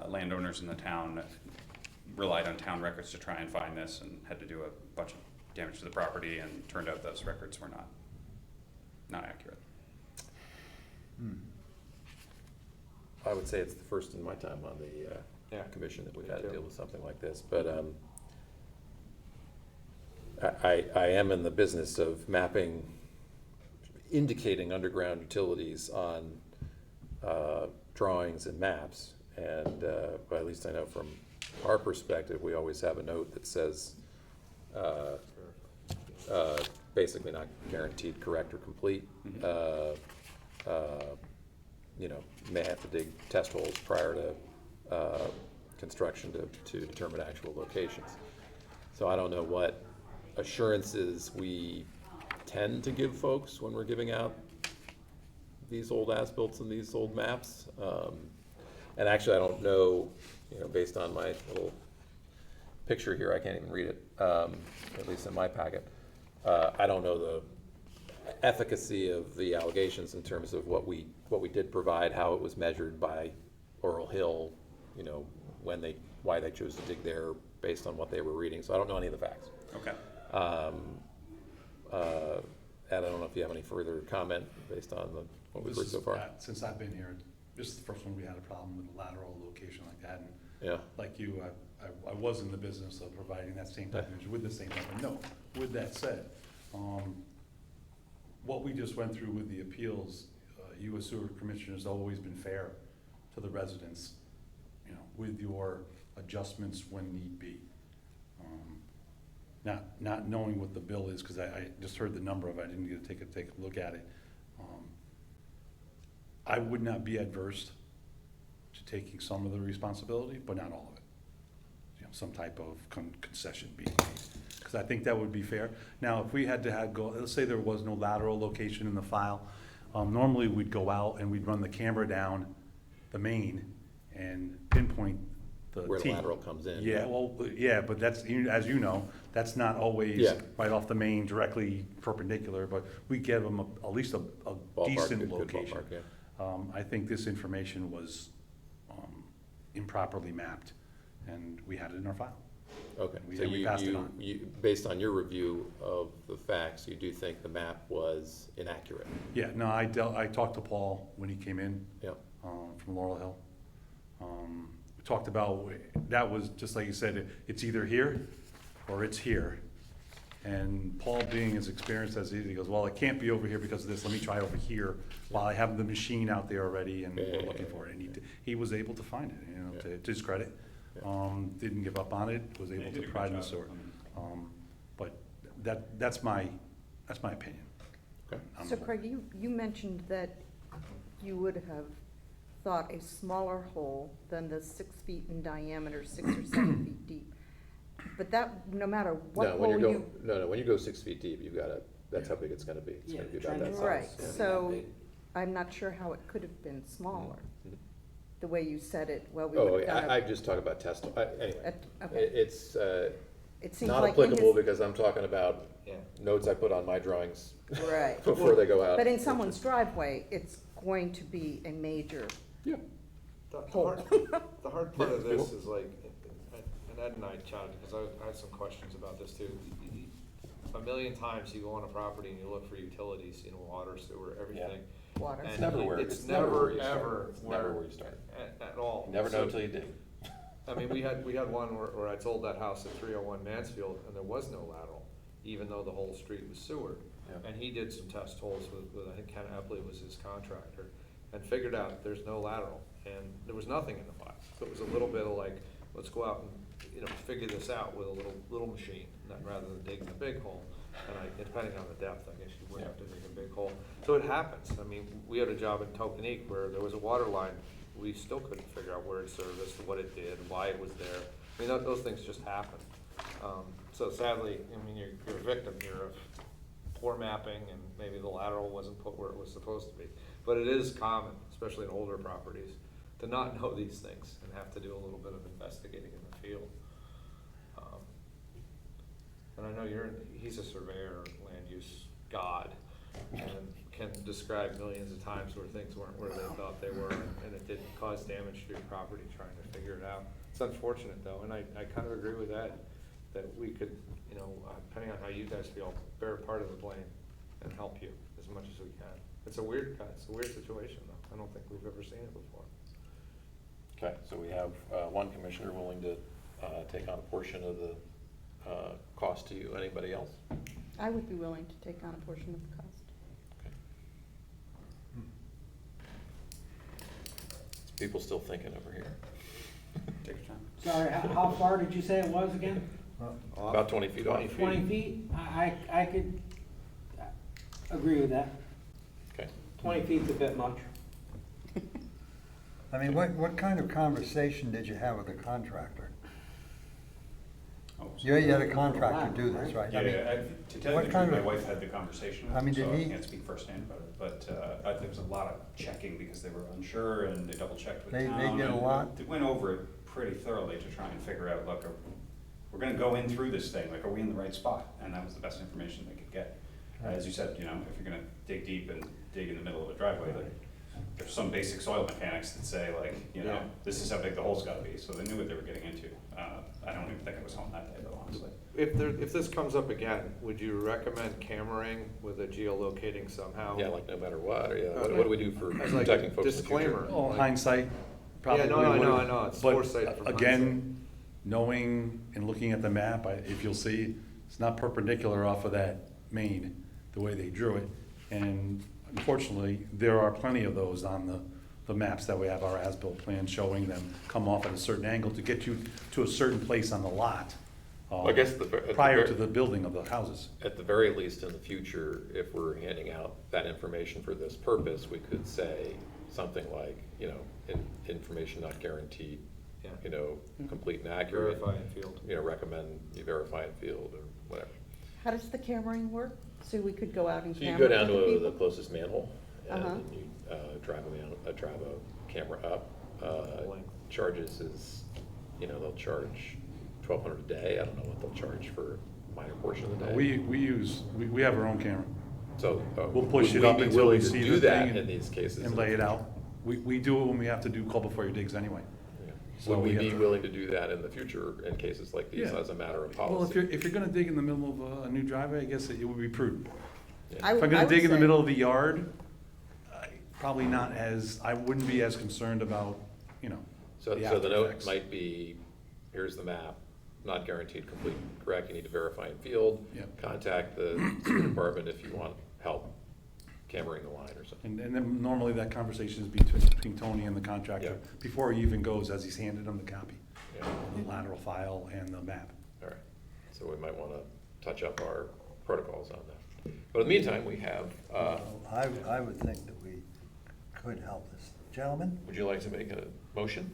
landowners in the town, relied on town records to try and find this and had to do a bunch of damage to the property, and turned out those records were not accurate. I would say it's the first in my time on the commission that we've had to deal with something like this, but I am in the business of mapping, indicating underground utilities on drawings and maps. And, but at least I know from our perspective, we always have a note that says, basically not guaranteed correct or complete. You know, may have to dig test holes prior to construction to determine actual locations. So I don't know what assurances we tend to give folks when we're giving out these old as-built and these old maps. And actually, I don't know, you know, based on my little picture here, I can't even read it, at least in my packet. I don't know the efficacy of the allegations in terms of what we did provide, how it was measured by Oral Hill, you know, why they chose to dig there based on what they were reading. So I don't know any of the facts. Okay. Ed, I don't know if you have any further comment based on what we've heard so far. Since I've been here, this is the first one we had a problem with a lateral location like that. And Yeah. like you, I was in the business of providing that same type of image with the same type of note. With that said, what we just went through with the appeals, you as sewer commissioner has always been fair to the residents, you know, with your adjustments when need be. Not knowing what the bill is, because I just heard the number of it, I didn't get to take a look at it. I would not be adverse to taking some of the responsibility, but not all of it. You know, some type of concession being made, because I think that would be fair. Now, if we had to go, let's say there was no lateral location in the file, normally we'd go out and we'd run the camera down the main and pinpoint the Where the T. lateral comes in. Yeah, well, yeah, but that's, as you know, that's not always Yeah. right off the main directly perpendicular, but we give them at least a Ballpark, decent good location. ballpark, yeah. I think this information was improperly mapped, and we had it in our file. Okay, We- so and we passed it on. based on your review of the facts, you do think the map was inaccurate? Yeah, no, I talked to Paul when he came in. Yep. From Laurel Hill. We talked about, that was, just like you said, it's either here or it's here. And Paul, being as experienced as he is, he goes, well, it can't be over here because of this, let me try over here, while I have the machine out there already and we're looking for it. And he was able to find it, you know, to his credit. Didn't give up on it, was able to provide the sewer. But that's my opinion. Okay. So Craig, you mentioned that you would have thought a smaller hole than the 6 feet in diameter, 6 or 7 feet deep. But that, no matter what No, when hole you're you. when you go 6 feet deep, you've gotta, that's how big it's gonna be. It's Yeah, gonna be about that size. Right, yeah. so I'm not sure how it could have been smaller. Mhm. The way you said it, well, we Oh, would have done I just talk about test, anyway. Okay. It's, It seems not like in applicable his- because I'm talking about notes I put on my drawings Right. before they go out. But in someone's driveway, it's going to be a major Yeah. The hole. hard part of Yeah, this cool. is like, and Ed and I chatted, because I had some questions about this too. A million times you go on a property and you look for utilities, you know, water, sewer, everything. Water. And It's never where it's never where never, you start. ever It's never where- where you start. At all. You never know So- until you dig. I mean, we had one where I told that house at 301 Mansfield, and there was no lateral, even though the whole street was sewer. Yeah. And he did some test holes with I think Ken Epley was his contractor, and figured out there's no lateral, and there was nothing in the file. So it was a little bit of like, let's go out and, you know, figure this out with a little machine, rather than digging a big hole. And depending on the depth, I guess you would have to dig a big hole. So it happens. I mean, we had a job in Tokenique where there was a water line. We still couldn't figure out where it serviced, what it did, why it was there. I mean, those things just happen. So sadly, I mean, you're a victim here of poor mapping, and maybe the lateral wasn't put where it was supposed to be. But it is common, especially in older properties, to not know these things and have to do a little bit of investigating in the field. And I know he's a surveyor, land use god, and can describe millions of times where things weren't where they thought they were, and it did cause damage to your property trying to figure it out. It's unfortunate though, and I kind of agree with that we could, you know, depending on how you guys feel, bear part of the blame and help you as much as we can. It's a weird situation though. I don't think we've ever seen it before. Okay, so we have one commissioner willing to take on a portion of the cost to you. Anybody else? I would be willing to take on a portion of the cost. People still thinking over here. Take your time. Sorry, how far did you say it was again? About 20 feet off. 20 feet? I could agree with that. Okay. 20 feet's a bit much. I mean, what kind of conversation did you have with the contractor? You had a contractor do this, right? I mean, To tell you what the kind truth, my of- wife had the conversation, I mean, so did I he- can't speak firsthand about it, but there was a lot of checking because they were unsure and they double checked with They town. get a and lot? They went over it pretty thoroughly to try and figure out, look, we're gonna go in through this thing, like, are we in the right spot? And that was the best information they could get. As you said, you know, if you're gonna dig deep and dig in the middle of a driveway, like, there's some basic soil mechanics that say, like, you know, Yeah. this is how big the hole's gotta be, so they knew what they were getting into. I don't even think I was home that day, though, honestly. If this comes up again, would you recommend cameraing with a geolocating somehow? Yeah, like no matter what, or yeah, what do we do for As like protecting folks in the future? disclaimer. Well, Like- hindsight, probably no, I know, would've- I know, it's but foresight from again, knowing and looking at the map, if you'll see, it's not perpendicular off of that main, the way they drew it. And unfortunately, there are plenty of those on the maps that we have our as-built plans showing them come off at a certain angle to get you to a certain place on the lot. I guess at the Prior ver- to the building of the houses. At the very least, in the future, if we're handing out that information for this purpose, we could say something like, you know, information not guaranteed, Yeah. you know, complete and accurate. Verify in field. You know, recommend you verify in field or whatever. How does the cameraing work? So we could go out and So you camera go down for the to people? the closest manhole and Uh-huh. then you drive a camera up. Length. Charges is, you know, they'll charge $1,200 a day. I don't know what they'll charge for a minor portion of the day. We have our own camera. So We'll push would it up we be until we willing to see do the that thing in these cases? and lay it out. We do it when we have to do call before your digs anyway. Yeah. So Would we have be to- willing to do that in the future in cases like these Yeah. as a matter of Well, policy? if you're gonna dig in the middle of a new driveway, I guess it would be prudent. Yeah. I If I'm would gonna dig in the say- middle of the yard, I wouldn't be as concerned about, you know, So the the after note effects. might be, here's the map, not guaranteed complete, correct, you need to verify in field. Yeah. Contact the sewer department if you want help cameraing the line or something. And then normally that conversation is between Tony and the contractor, Yeah. before he even goes, as he's handed him the copy, Yeah. the lateral file and the map. All right, so we might want to touch up our protocols on that. But in the meantime, we have, I would think that we could help this. Gentlemen? would you like to make a motion?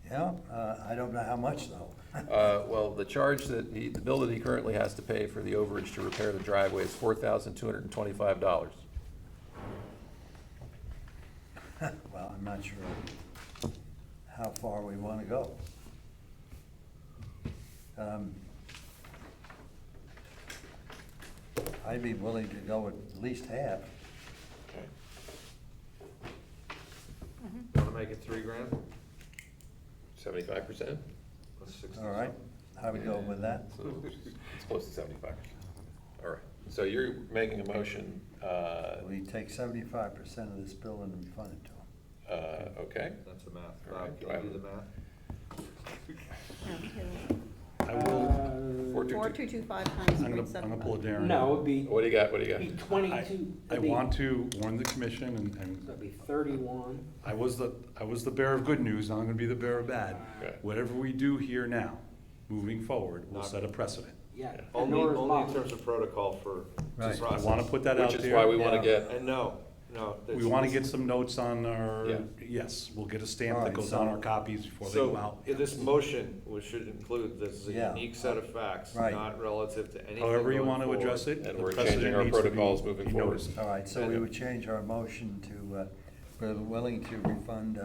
Yeah, I don't know how much though. Well, the charge that the bill that he currently has to pay for the overage to repair the driveway is $4,225. Well, I'm not sure how far we want to go. I'd be willing to go at least half. Okay. Wanna make it $3,000? 75%? That's 60. All right, I would go with that. So it's close to 75%. All right, so you're making a motion, We take 75% of this bill and refund it to them. okay? That's the math. All right, do Can I you do have- the math? I will, Uh, 4225 times I'm gonna pull it 0.75. down. No, it'd be, What do you got, what do you it'd be got? 22. I it'd be- want to warn the commission and So it'd be 31. I was the bearer of good news, now I'm gonna be the bearer of bad. Okay. Whatever we do here now, moving forward, will Not- set a precedent. Yeah. and Only, nor is only in Bob. terms of protocol for Right. the I process. wanna put that out Which there. is why we want to Yeah. get, And no. We wanna get some notes on our, Yeah. yes, we'll get a stamp All that right, goes so- on our copies before they go So, out. this motion, which should include, this is a Yeah. unique set of facts, Right. not relative to anything However you going wanna forward. address it. And the we're precedent changing our needs to be- protocols moving be forward. noticed. All right, so we would change our motion to, we're willing to refund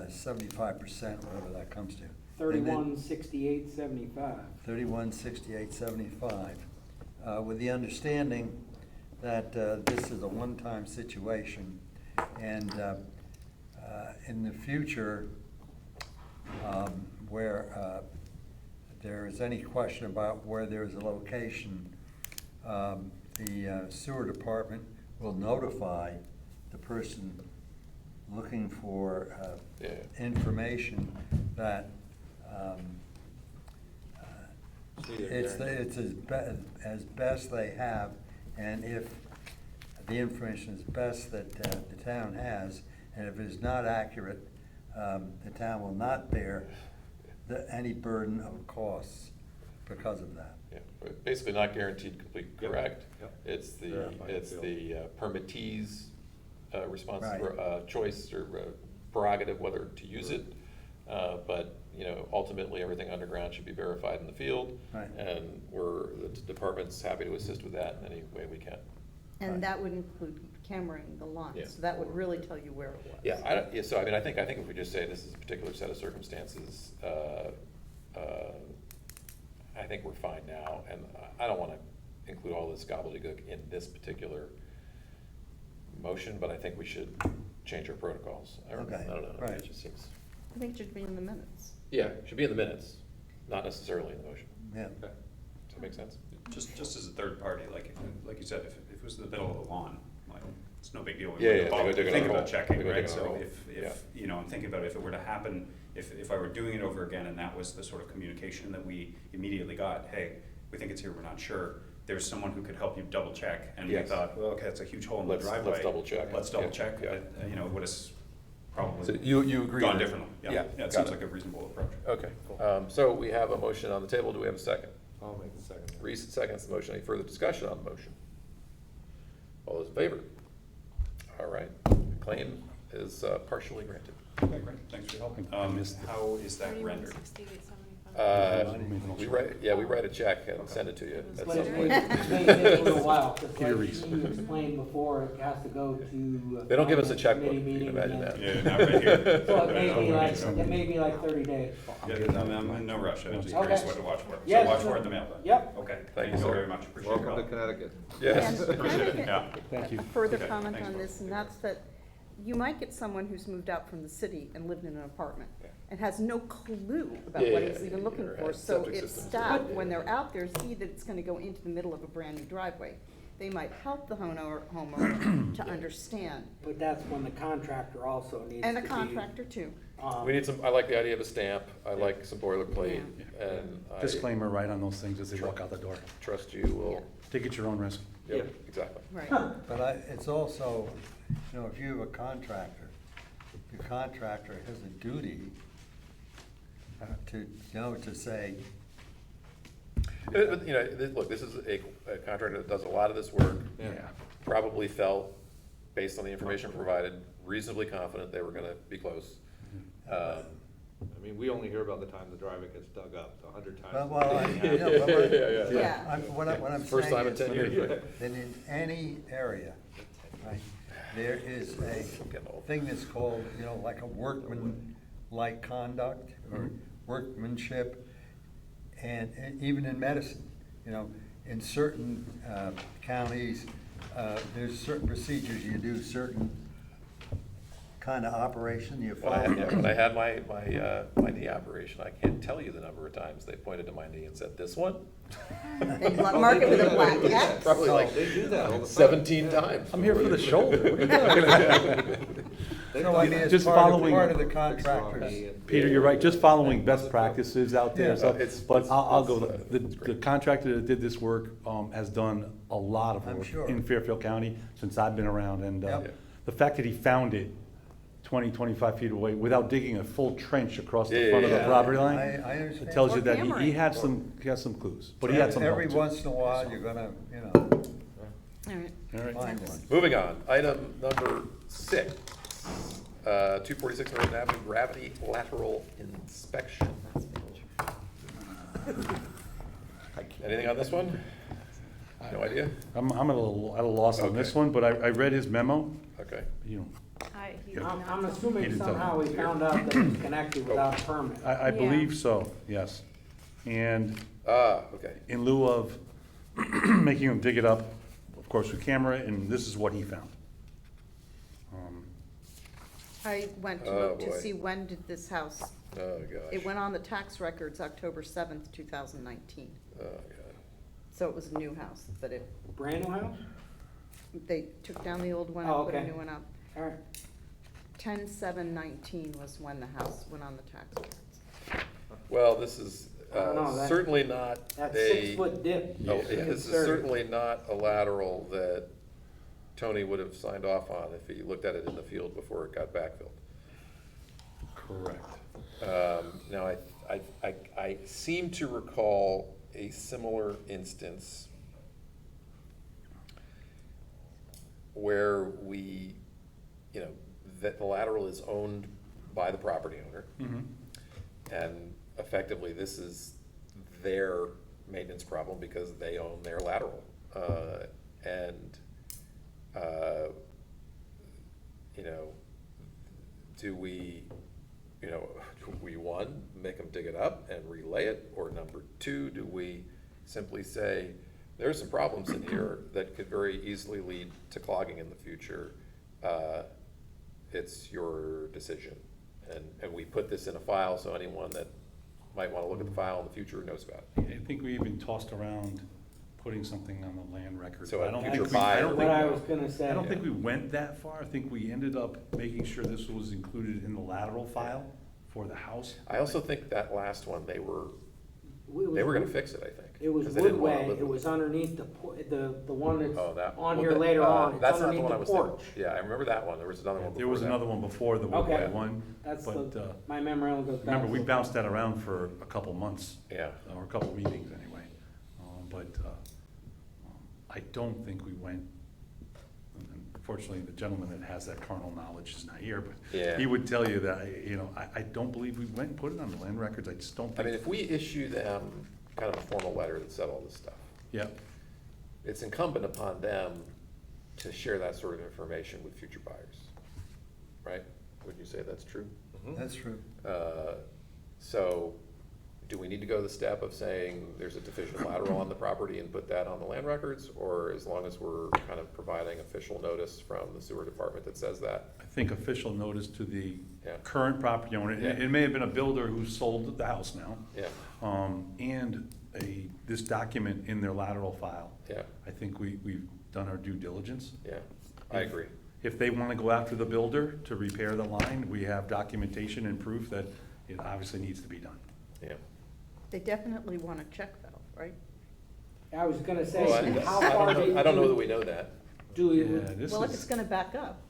75%, whatever that comes to. 316875. 316875, with the understanding that this is a one-time situation, and in the future, where there is any question about where there is a location, the sewer department will notify the person looking for Yeah. information that See, they're it's guaranteed. as best they have, and if the information is best that the town has, and if it is not accurate, the town will not bear any burden of costs because of that. Yeah, but basically not guaranteed complete Yep. correct. Yep. It's the, Verified it's field. the permittee's response, Right. choice or prerogative whether to use it. But, you know, ultimately, everything underground should be verified in the field. Right. And the department's happy to assist with that in any way we can. And that would include cameraing the Yeah. lines, so that would really tell you where it was. Yeah, so I mean, I think if we just say this is a particular set of circumstances, I think we're fine now, and I don't wanna include all this gobbledygook in this particular motion, but I think we should change our protocols. I don't Okay, know, right. it just seems, I think it should be in the minutes. yeah, it should be in the minutes, not necessarily in the motion. Yeah. Does that make sense? Just as a third party, like you said, if it was in the middle of the lawn, like, it's no big deal. We Yeah, wouldn't yeah, bother they go to dig think a about hole. checking, They go right? dig a So hole. if, Yeah. you know, I'm thinking about if it were to happen, if I were doing it over again and that was the sort of communication that we immediately got, hey, we think it's here, we're not sure, there's someone who could help you double check, and we Yes. thought, well, okay, it's a huge hole in the Let's driveway. double check. Let's double Yeah, check, yeah. you know, it would have So probably you agree gone that- differently, yeah, yeah, it got seems it. like a reasonable approach. Okay, so we have a motion on the table, do we have a second? I'll make the second. Reese seconds the motion, any further discussion on the motion? All those in favor? All right, claim is partially granted. Okay, great, thanks for your help. I missed How is that rendered? 31,678,75. We write a check and send it to you at But some it point. may take a little while, because Peter like Reese. you explained before, it has to go to. They don't give us a checkbook, committee you can meeting imagine and that. then- Yeah, not right here. So it may be No, like, no. it may be like 30 days. Yeah, I'm in no rush, I'm just Okay. curious what to watch for. So Yes, watch sure. for it in the mail then? Yep. Okay, Thank thank you, you sir. very much, appreciate your Welcome to help. Connecticut. Yes. And can I Appreciate it, make yeah. Thank you. a further Okay, comment thanks, on Bob. this, and that's that you might get someone who's moved out from the city and lived in an apartment and has no clue about Yeah, what yeah, he's even looking or for. has So septic if systems, staff, yeah. when they're out there, see that it's gonna go into the middle of a brand-new driveway, they might help the homeowner to understand, But that's when the contractor also needs to be. and the contractor too. We need some, I like the idea of a stamp, I like some boilerplate, and I Disclaimer right on those things as they walk out the door. trust you will, Take it your own risk. yep, exactly. Right. But it's also, you know, if you have a contractor, the contractor has a duty to, you know, to say, You know, look, this is a contractor that does a lot of this work. Yeah. Probably felt, based on the information provided, reasonably confident they were gonna be close. I mean, we only hear about the time the driveway gets dug up 100 times. well, Yeah. you know, but Yeah. what I'm First saying time in is 10 years. that in any area, right, there is a thing that's called, you know, like a workman-like conduct or workmanship. And even in medicine, you know, in certain counties, there's certain procedures, you do certain kind of operation, you When follow. I had my knee operation, I can't tell you the number of times they pointed to my knee and said, "This one?" They mark it with a black X. Probably like They do that all the time. 17 times. I'm here for the shoulder. What are you talking about? So I mean, it's Just part of following- the contractors. Peter, you're right, just following best practices out there, Yeah, so, it's- but I'll go, it's the great. contractor that did this work, has done a lot of I'm work sure. in Fairfield County since I've been around, and, Yep. the fact that he found it 20, 25 feet away without digging a full trench across the Yeah, front of the yeah. property I line, understand. it tells you Or that he hammering. had some clues, but he had some help Every too. once in a while, you're gonna, you know, All right. All right. find one. Moving on, item number 6, 246 Northern Avenue, gravity lateral inspection. Anything on this one? No idea? I'm at a loss on this Okay. one, but I read his memo, Okay. you know, I'm He assuming didn't tell somehow me. he found out that it's connected without a permit. I Yeah. believe so, yes. And Okay. in lieu of making him dig it up, of course, with camera, and this is what he found. I went to Oh, look to boy. see when did this house, Oh, gosh. it went on the tax records October 7th, 2019. Oh, God. So it was a new house, but it, Brand new house? they took down the old one Oh, and put a okay. new one up. All right. 10/7/19 was when the house went on the tax records. Well, this is I don't know, that- certainly not That a. 6-foot dip. Oh, yeah, this is Concerning. certainly not a lateral that Tony would have signed off on if he looked at it in the field before it got backfilled. Correct. Now, I seem to recall a similar instance where we, you know, that the lateral is owned by the property owner. Mhm. And effectively, this is their maintenance problem because they own their lateral. You know, do we, one, make them dig it up and relay it? Or number two, do we simply say, there's some problems in here that could very easily lead to clogging in the future. It's your decision. And we put this in a file so anyone that might want to look at the file in the future knows about it. I think we even tossed around putting something on the land record. So I don't future think we- I buyer- don't What think- I was gonna say. I don't think we went that far. I think we ended up making sure this was included in the lateral file for the house. I also think that last one, they were They gonna fix it, I think. It was 'cause they didn't wanna Woodway, live it with was underneath the one that's Oh, that. on well, here that- later on, it's That's not the underneath one I the was thinking. porch. Yeah, I remember that one. There was another one before There was that. another one before the Okay. Woodway one, That's but, the, my memory only goes back. remember, we so- bounced that around for a couple months. Yeah. Or a couple meetings anyway. I don't think we went, unfortunately, the gentleman that has that carnal knowledge is not here, but Yeah. he would tell you that, I don't believe we went and put it on the land records. I just don't I think. mean, if we issue them kind of a formal letter that said all this stuff. Yeah. It's incumbent upon them to share that sort of information with future buyers, right? Would you say that's true? That's true. So, do we need to go to the step of saying there's a deficient lateral on the property and put that on the land records? Or as long as we're kind of providing official notice from the sewer department that says that? I think official notice to the Yeah. current property owner. Yeah. It may have been a builder who sold the house now. Yeah. And this document in their lateral file. Yeah. I think we've done our due diligence. Yeah, I agree. If they want to go after the builder to repair the line, we have documentation and proof that it obviously needs to be done. Yeah. They definitely want a check valve, right? I was gonna say, Well, how far do you? I don't know that we know that. Do we, Yeah, this Well, if is- it's gonna back up.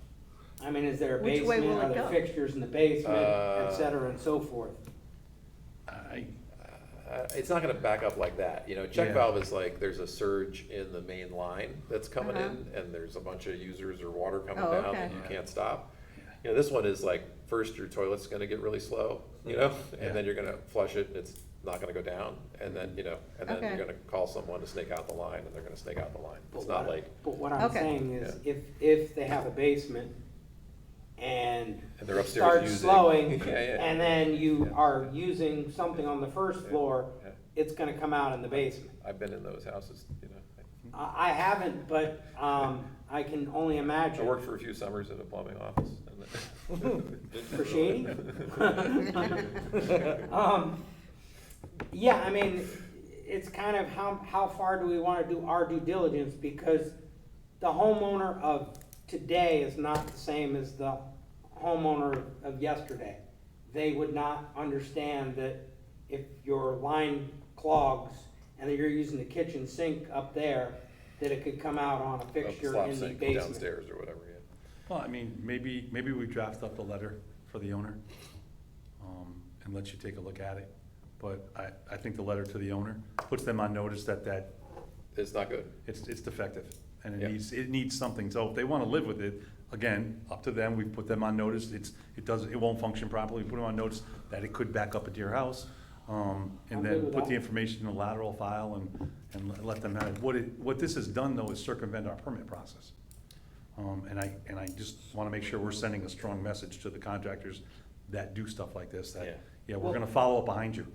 I mean, is there a Which way basement, will are it there go? fixtures in the basement, et cetera, and so forth? It's not gonna back up like that, check Yeah. valve is like, there's a surge in the main line that's coming Uh-huh. in, and there's a bunch of users or water coming Oh, down, okay. and you can't stop. This one is like, first your toilet's gonna get really slow, Yeah. and then you're gonna flush it, and it's not gonna go down, and then, and then Okay. you're gonna call someone to snake out the line, and they're gonna snake out the line. It's not like, But what I'm Okay. saying is, if they have a basement and And they're it upstairs starts using- slowing, Yeah, yeah. and then you are using something on the first floor, Yeah. it's gonna come out in the basement. I've been in those houses, I haven't, but, I can only I imagine. worked for a few summers in a plumbing office. For shady? Yeah, I mean, it's kind of how far do we wanna do our due diligence, because the homeowner of today is not the same as the homeowner of yesterday. They would not understand that if your line clogs and that you're using the kitchen sink up there, that it could come out on a fixture Slop in the sink basement. downstairs or whatever, yeah. Well, I mean, maybe we draft up the letter for the owner, and let you take a look at it. But I think the letter to the owner puts them on notice that It's not good. it's defective, and Yeah. it needs something. So if they wanna live with it, again, up to them, we put them on notice, it won't function properly, we put them on notice that it could back up into your house. I'm And good then with put the that. information in the lateral file and let them have it. What this has done though is circumvent our permit process. And I just wanna make sure we're sending a strong message to the contractors that do stuff like this, Yeah. that, yeah, we're gonna follow up behind you.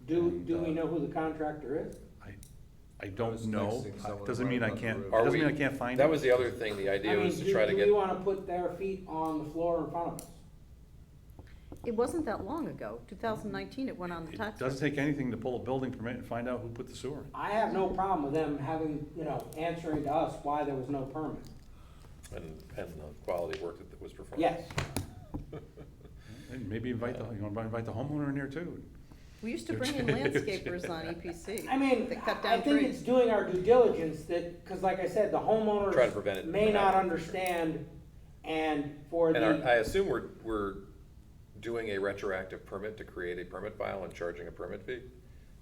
Do And, we know who the contractor is? I don't was know, texting someone doesn't mean I right about can't, the roof. Are doesn't mean we- I can't find it. That was the other thing, the I idea mean, was to try to do get. we wanna put their feet on the floor in front of us? It wasn't that long ago, 2019, it went on the It tax. doesn't take anything to pull a building permit and find out who put the sewer in. I have no problem with them having, answering to us why there was no permit. And the quality work that was performed. Yes, And maybe invite the homeowner in here too. We used to bring in landscapers on EPC. I mean, They cut I down think trees. it's doing our due diligence cause like I said, the Try to homeowners prevent it from may not happening. understand, and for And I the, assume we're doing a retroactive permit to create a permit file and charging a permit fee?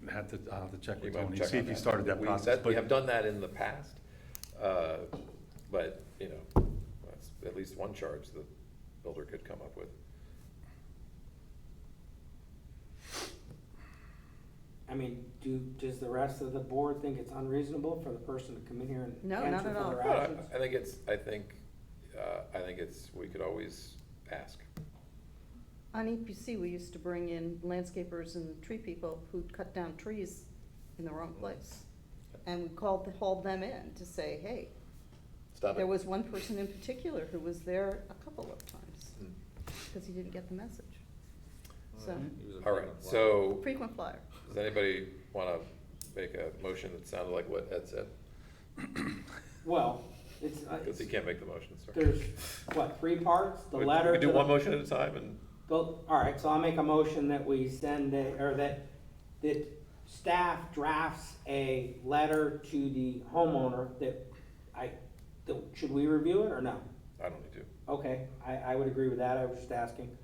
I'll have to check You with might Tony, check see on if he that. started that process. We but- have done that in the past, but, you know, that's at least one charge the builder could come up with. I mean, does the rest of the board think it's unreasonable for the person to come in here and No, not answer at for all. their Well, actions? I think it's, we could always ask. On EPC, we used to bring in landscapers and tree people who'd cut down trees in the wrong place. And we hauled them in to say, hey, Stop it. there was one person in particular who was there a couple of times, Hmm. because he didn't get the message. So, All right, so, frequent flyer. does anybody wanna make a motion that sounded like what Ed said? Well, it's, Because he can't make the motion, sorry. there's, what, 3 parts? The We letter can to do the- one motion at a time and, All right, so I'll make a motion that we send that staff drafts a letter to the homeowner should we review it or no? I don't need to. Okay, I would agree with that, I was just asking.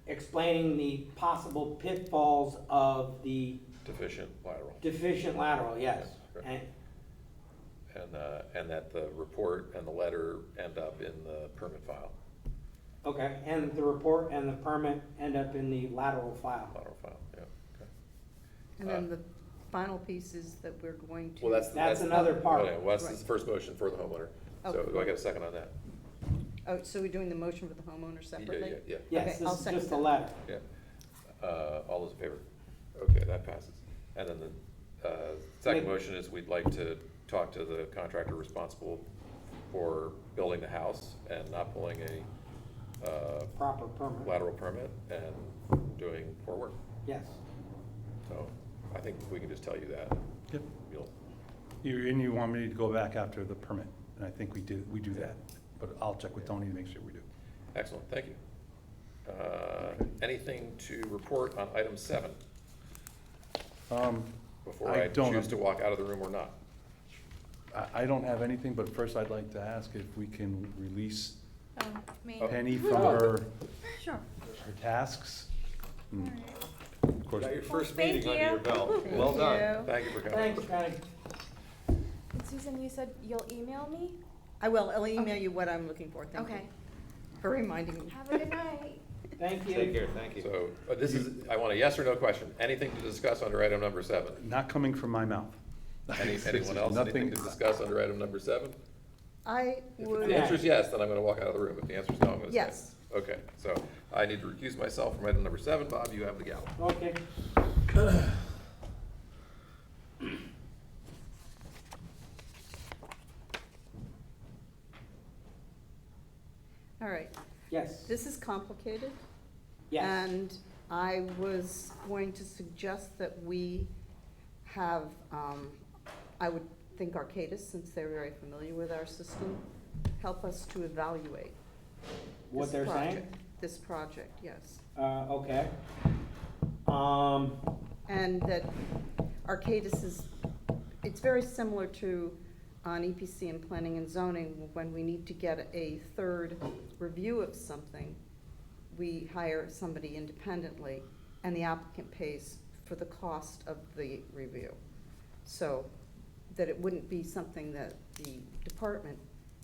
Explaining the possible pitfalls of the Deficient lateral. deficient lateral, yes. Yes, And, And that the report and the letter end up in the permit file, okay, and the report and the permit end up in the lateral file. lateral file, yeah, okay. And then the final piece is that we're going to. Well, That's another part. Okay, well, that's Right. the first motion for the homeowner, so Okay. do I get a second on that? Oh, so we're doing the motion for the homeowner separately? Yeah. Yes, Okay, I'll this is second just a that. letter. Yeah. All those in favor? Okay, that passes. And then the second Make- motion is we'd like to talk to the contractor responsible for building the house and not pulling a Proper permit. lateral permit and doing poor work. Yes. So I think we can just tell you that. Yep. You'll, And you want me to go back after the permit, and I think we do that, but I'll check with Tony to make sure we do. excellent, thank you. Anything to report on item 7 before I don't. choose to walk out of the room or not? I don't have anything, but first I'd like to ask if we can release Me. Penny from her Sure. tasks. Of course, Got your first Thank meeting under your you. belt. Thank Well done. you. Thank you for coming. Thanks, Penny. And Susan, you said you'll email me? I will, I'll email you what I'm looking for, thank you. Okay. For reminding me. Have a good night. Thank you. Take care, thank you. So, this is, I want a yes or no question. Anything to discuss under item number 7? not coming from my mouth. Anyone else, anything to discuss under item number 7? I If would. the answer is yes, then I'm gonna walk out of the room. If the answer is no, I'm gonna stay. Yes. Okay, so I need to recuse myself from item number 7. Bob, you have the gavel. Okay. All right, Yes. this is complicated. Yes. And I was going to suggest that we have, I would think Arcadis, since they're very familiar with our system, help us to evaluate. What this they're saying? project. This project, yes. Okay. And that Arcadis is, it's very similar to on EPC and planning and zoning, when we need to get a third review of something, we hire somebody independently, and the applicant pays for the cost of the review. So that it wouldn't be something that the department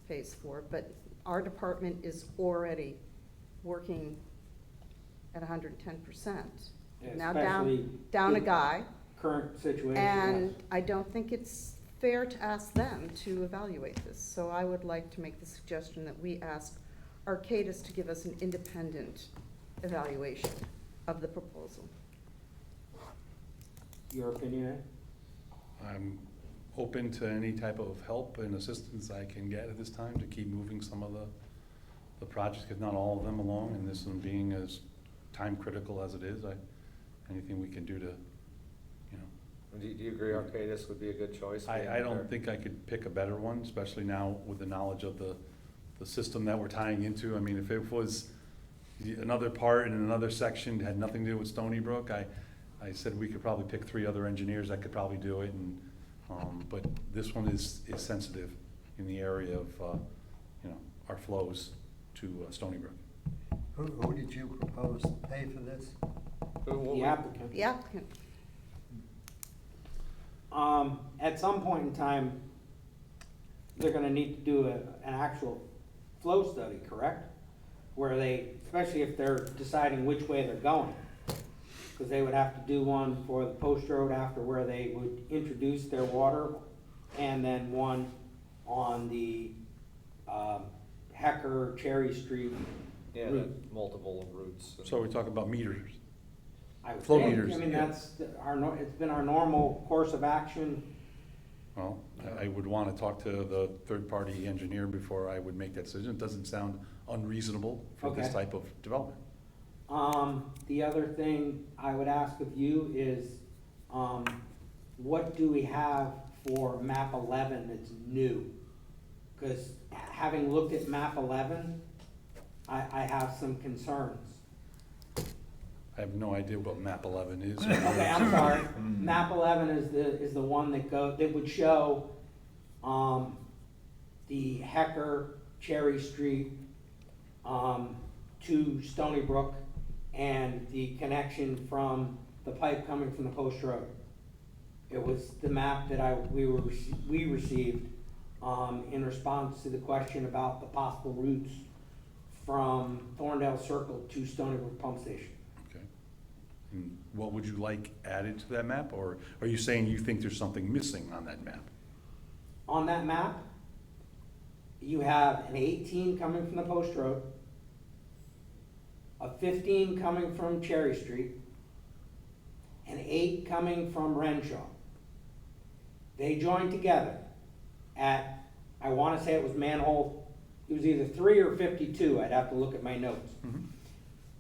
pays for, but our department is already working at 110%. Now Especially down a in guy. Current situation. And yes. I don't think it's fair to ask them to evaluate this. So I would like to make the suggestion that we ask Arcadis to give us an independent evaluation of the proposal. Your opinion, Ed? I'm open to any type of help and assistance I can get at this time to keep moving some of the projects, if not all of them, along, and this one being as time critical as it is, anything we can do to, you know. Do you agree Arcadis would be a good choice? I don't think I could pick a better one, especially now with the knowledge of the system that we're tying into. I mean, if it was another part in another section, had nothing to do with Stony Brook, I said we could probably pick 3 other engineers that could probably do it, and, but this one is sensitive in the area of, you know, our flows to Stony Brook. Who did you propose to pay for this? The applicant. The applicant, At some point in time, they're gonna need to do an actual flow study, correct? Where they, especially if they're deciding which way they're going. Because they would have to do one for the post road after where they would introduce their water, and then one on the Hecker, Cherry Street Yeah, route. multiple routes. So we're talking about meters. I would Flow think. meters, I mean, yeah. that's it's been our normal course of action. Well, I would want to talk to the third-party engineer before I would make that decision. It doesn't sound unreasonable for this Okay. type of development. The other thing I would ask of you is, what do we have for map 11 that's new? Because having looked at map 11, I have some concerns. I have no idea what map 11 is. Okay, I'm sorry. Map 11 is the one that would show, the Hecker, Cherry Street, to Stony Brook, and the connection from the pipe coming from the post road. It was the map that we received, in response to the question about the possible routes from Thorndale Circle to Stony Brook Pump Station. Okay. And what would you like added to that map, or are you saying you think there's something missing on that map? On that map, you have an 18 coming from the post road, a 15 coming from Cherry Street, an 8 coming from Renshaw. They joined together at, I want to say it was manhole, it was either 3 or 52, I'd have to look at my notes.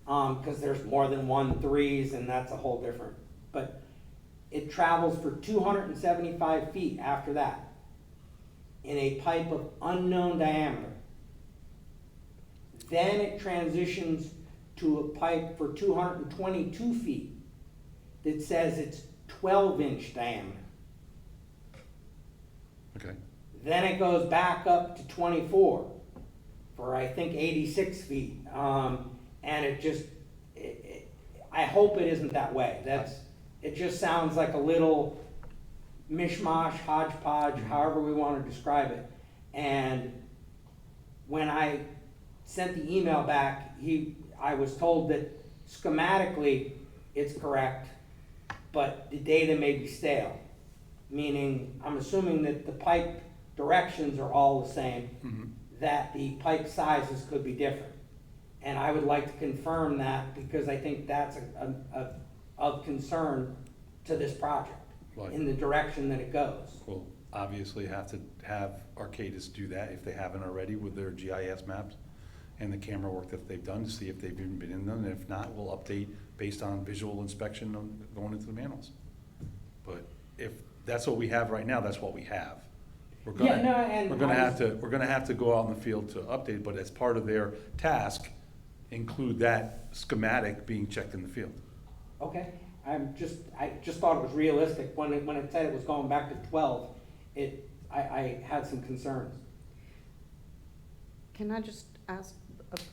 Because there's more than one 3s, and that's a whole different, but it travels for 275 feet after that in a pipe of unknown diameter. Then it transitions to a pipe for 222 feet that says it's 12-inch diameter. Okay. Then it goes back up to 24 for, I think, 86 feet. And it just, I hope it isn't that way. It just sounds like a little mishmash, hodgepodge, however we want to describe it. And when I sent the email back, I was told that schematically it's correct, but the data may be stale. Meaning, I'm assuming that the pipe directions are all the same, that the pipe sizes could be different. And I would like to confirm that, because I think that's of concern to this project, Right. in the direction that it goes. We'll obviously have to have Arcadis do that if they haven't already with their GIS maps and the camera work that they've done to see if they've even been in them. And if not, we'll update based on visual inspection going into the manholes. But if that's what we have right now, that's what we have. We're gonna, Yeah, no, and we're gonna I have to, we're gonna have to go out in the field to update, but as part of their task, include that schematic being checked in the field. Okay, I just thought it was realistic. When it said it was going back to 12, I had some concerns. can I just ask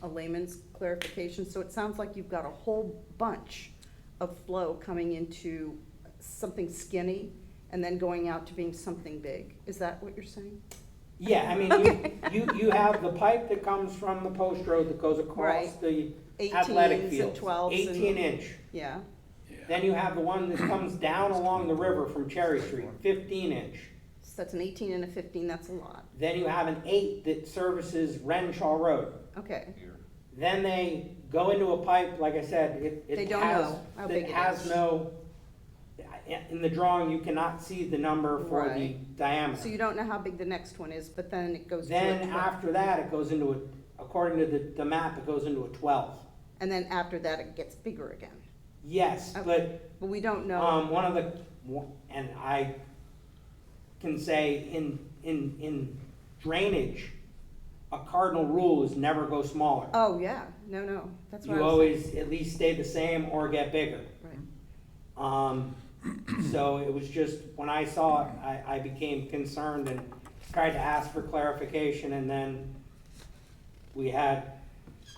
a layman's clarification? So it sounds like you've got a whole bunch of flow coming into something skinny and then going out to being something big. Is that what you're saying? Yeah, I mean, you have the pipe that comes from the post road that goes across Right. the 18s athletic and fields. 12s and- 18-inch. Yeah, Then you have the one that comes down along the river from Cherry Street, 15-inch. so that's an 18 and a 15, that's a lot. Then you have an 8 that services Renshaw Road. Okay, Then they go into a pipe, like I said, it They don't has, know how it big it has is. no, in the drawing, you cannot see the number for the Right. diameter. so you don't know how big the next one is, but then it goes to a Then 12. after that, it goes into according to the map, it goes into a 12. And then after that, it gets bigger again. Yes, Okay. But we don't know. one of the, and I can say in drainage, a cardinal rule is never go smaller. Oh, yeah, no, that's what I You was always at least stay the same or get bigger. Right. So it was just, when I saw it, I became concerned and tried to ask for clarification, and then we had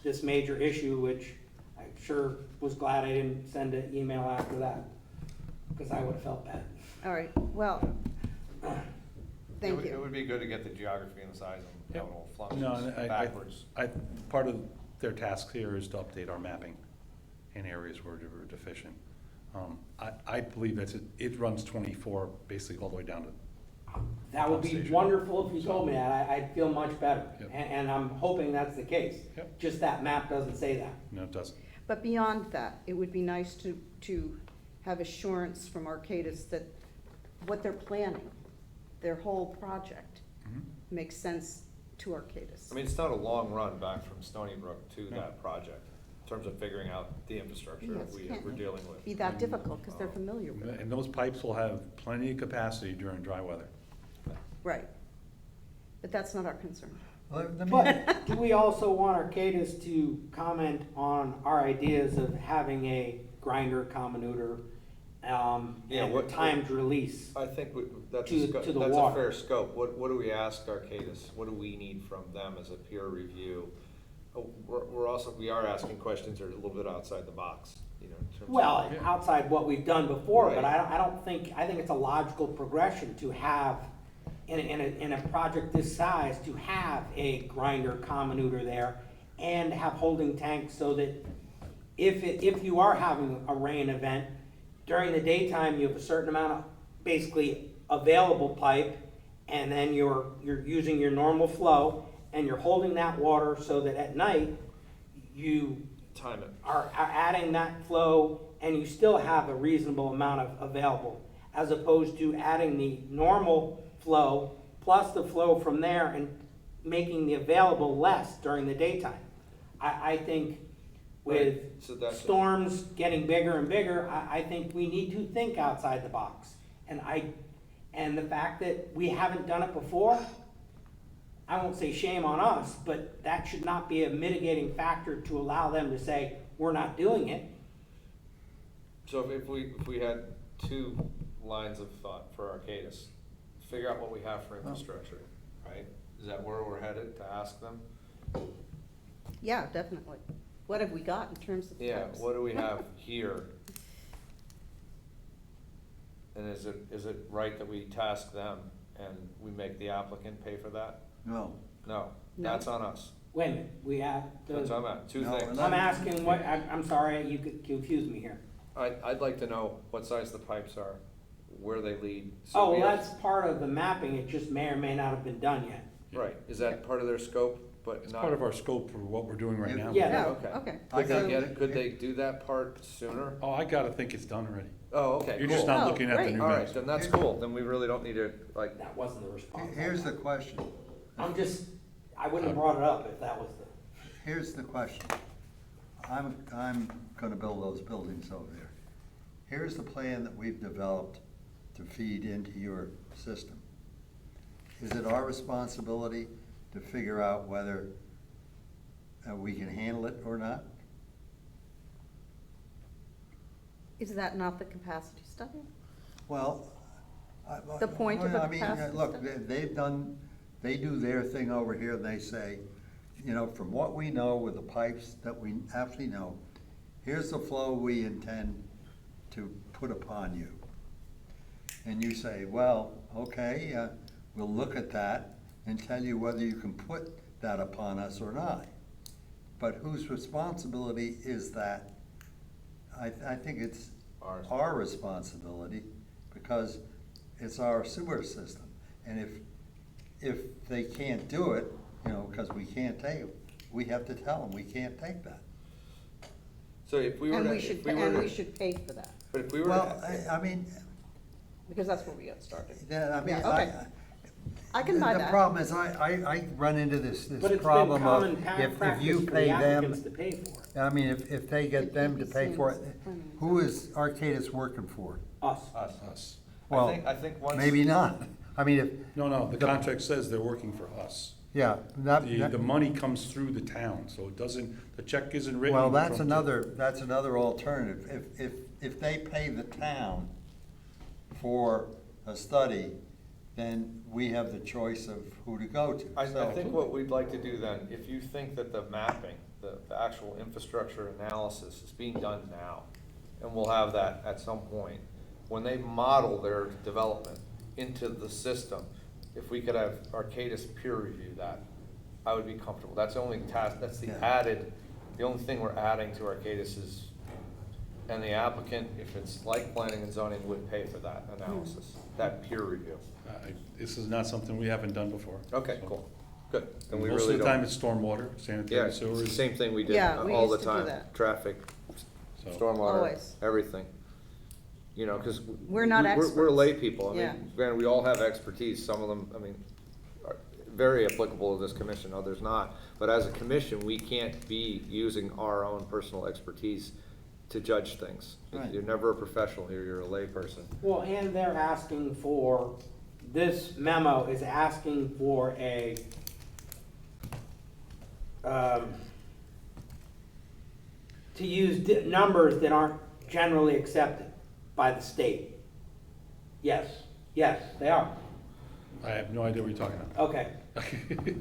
this major issue, which I sure was glad I didn't send an email after that, because I would've felt bad. All right, well, thank It you. would be good to get the geography and the size of how it all No, functions backwards. part of their task here is to update our mapping in areas where we're deficient. I believe it runs 24, basically all the way down to. That would be Station. wonderful if you told me that, I'd feel much better, Yep. and I'm hoping that's the case. Yep. Just that map doesn't say that. No, it doesn't. But beyond that, it would be nice to have assurance from Arcadis that what they're planning, their whole project, Mhm. makes sense to Arcadis. I mean, it's not a long run back from Stony Brook to No. that project, in terms of figuring out the infrastructure that Yes, we're can't dealing with. be that difficult, because they're familiar with it. And those pipes will have plenty of capacity during dry weather. Right. But that's not our concern. Let me- But do we also want Arcadis to comment on our ideas of having a grinder comminutor, Yeah, and what- timed release? I think that's To- a scope, to the that's a water. fair scope. What do we ask Arcadis? What do we need from them as a peer review? We are asking questions that are a little bit outside the box, you know, in terms of. Well, outside what we've done before, but Right. I think it's a logical progression to have, in a project this size, to have a grinder comminutor there and have holding tanks so that if you are having a rain event, during the daytime, you have a certain amount of basically available pipe, and then you're using your normal flow, and you're holding that water so that at night, you Time it. are adding that flow, and you still have a reasonable amount of available, as opposed to adding the normal flow plus the flow from there and making the available less during the daytime. I think with So that's- storms getting bigger and bigger, I think we need to think outside the box. And the fact that we haven't done it before, I won't say shame on us, but that should not be a mitigating factor to allow them to say, we're not doing it. So if we had two lines of thought for Arcadis, figure out what we have for infrastructure, right? Is that where we're headed, to ask them? Yeah, definitely. What have we got in terms of Yeah, pipes? what do we have here? And is it right that we task them and we make the applicant pay for that? No. No, that's on us. Wait a minute, we have, That's on us. Two No, things. I'm asking what, I'm sorry, you could confuse me here. I'd like to know what size the pipes are, where they lead. so Oh, we well, have- that's part of the mapping, it just may or may not have been done yet. Right, is that part of their scope, but It's not? part of our scope for what we're doing right now. Yeah, Okay. Okay. Could So- they get it, could they do that part sooner? Oh, I gotta think it's done already. Oh, okay, You're just cool. not Oh, looking at the great. new All right, minutes. then that's cool, then we really don't need to, like, That wasn't the response. Here's the question. I wouldn't have brought it up if that was the. Here's the question. I'm gonna build those buildings over there. Here's the plan that we've developed to feed into your system. Is it our responsibility to figure out whether we can handle it or not? Is that not the capacity study? Well. The point of a I mean, capacity look, study? they do their thing over here, and they say, you know, from what we know with the pipes that we actually know, here's the flow we intend to put upon you. And you say, well, okay, we'll look at that and tell you whether you can put that upon us or not. But whose responsibility is that? I think it's Ours. our responsibility, because it's our sewer system. And if they can't do it, you know, because we can't take it, we have to tell them, we can't take that. so if we were And to, we if should, we were and we to, should pay for that, but if we were Well, to, I mean, because that's where we got started. yeah, I mean, Yeah, okay. I can buy the that. problem is, I run into this But it's been problem of, common if practice you for the pay them, applicants to pay for it. I mean, if they get them to pay for it, Same. who is Arcadis working for? Us. Us. Well, I think once. maybe not. I mean, if, No, the contract says they're working for us. yeah, not, The money comes through the town, so it doesn't, the check isn't written. well, that's from- another alternative. If they pay the town for a study, then we have the choice of who to go to. I So- think what we'd like to do then, if you think that the mapping, the actual infrastructure analysis is being done now, and we'll have that at some point, when they model their development into the system, if we could have Arcadis peer review that, I would be comfortable. That's the only task, that's the the only thing we're adding to Arcadis is, and the applicant, if it's like planning and zoning, would pay for that analysis, that peer review. This is not something we havened done before. Okay, so. cool, good. Then we Most really of the don't- time, it's stormwater, Yeah, sanitary it's the sewers. same thing we did Yeah, we all the used to do time, that. traffic, So- stormwater, Always. everything. You know, because. We're not We're experts. lay people, I Yeah. mean, granted, we all have expertise, some of them, I mean, are very applicable to this commission, others not. But as a commission, we can't be using our own personal expertise to judge things. Right. You're never a professional here, you're a lay person. Well, and they're asking for, this memo is asking for a, to use numbers that aren't generally accepted by the state. Yes, yes, they are. I have no idea what you're talking about. Okay.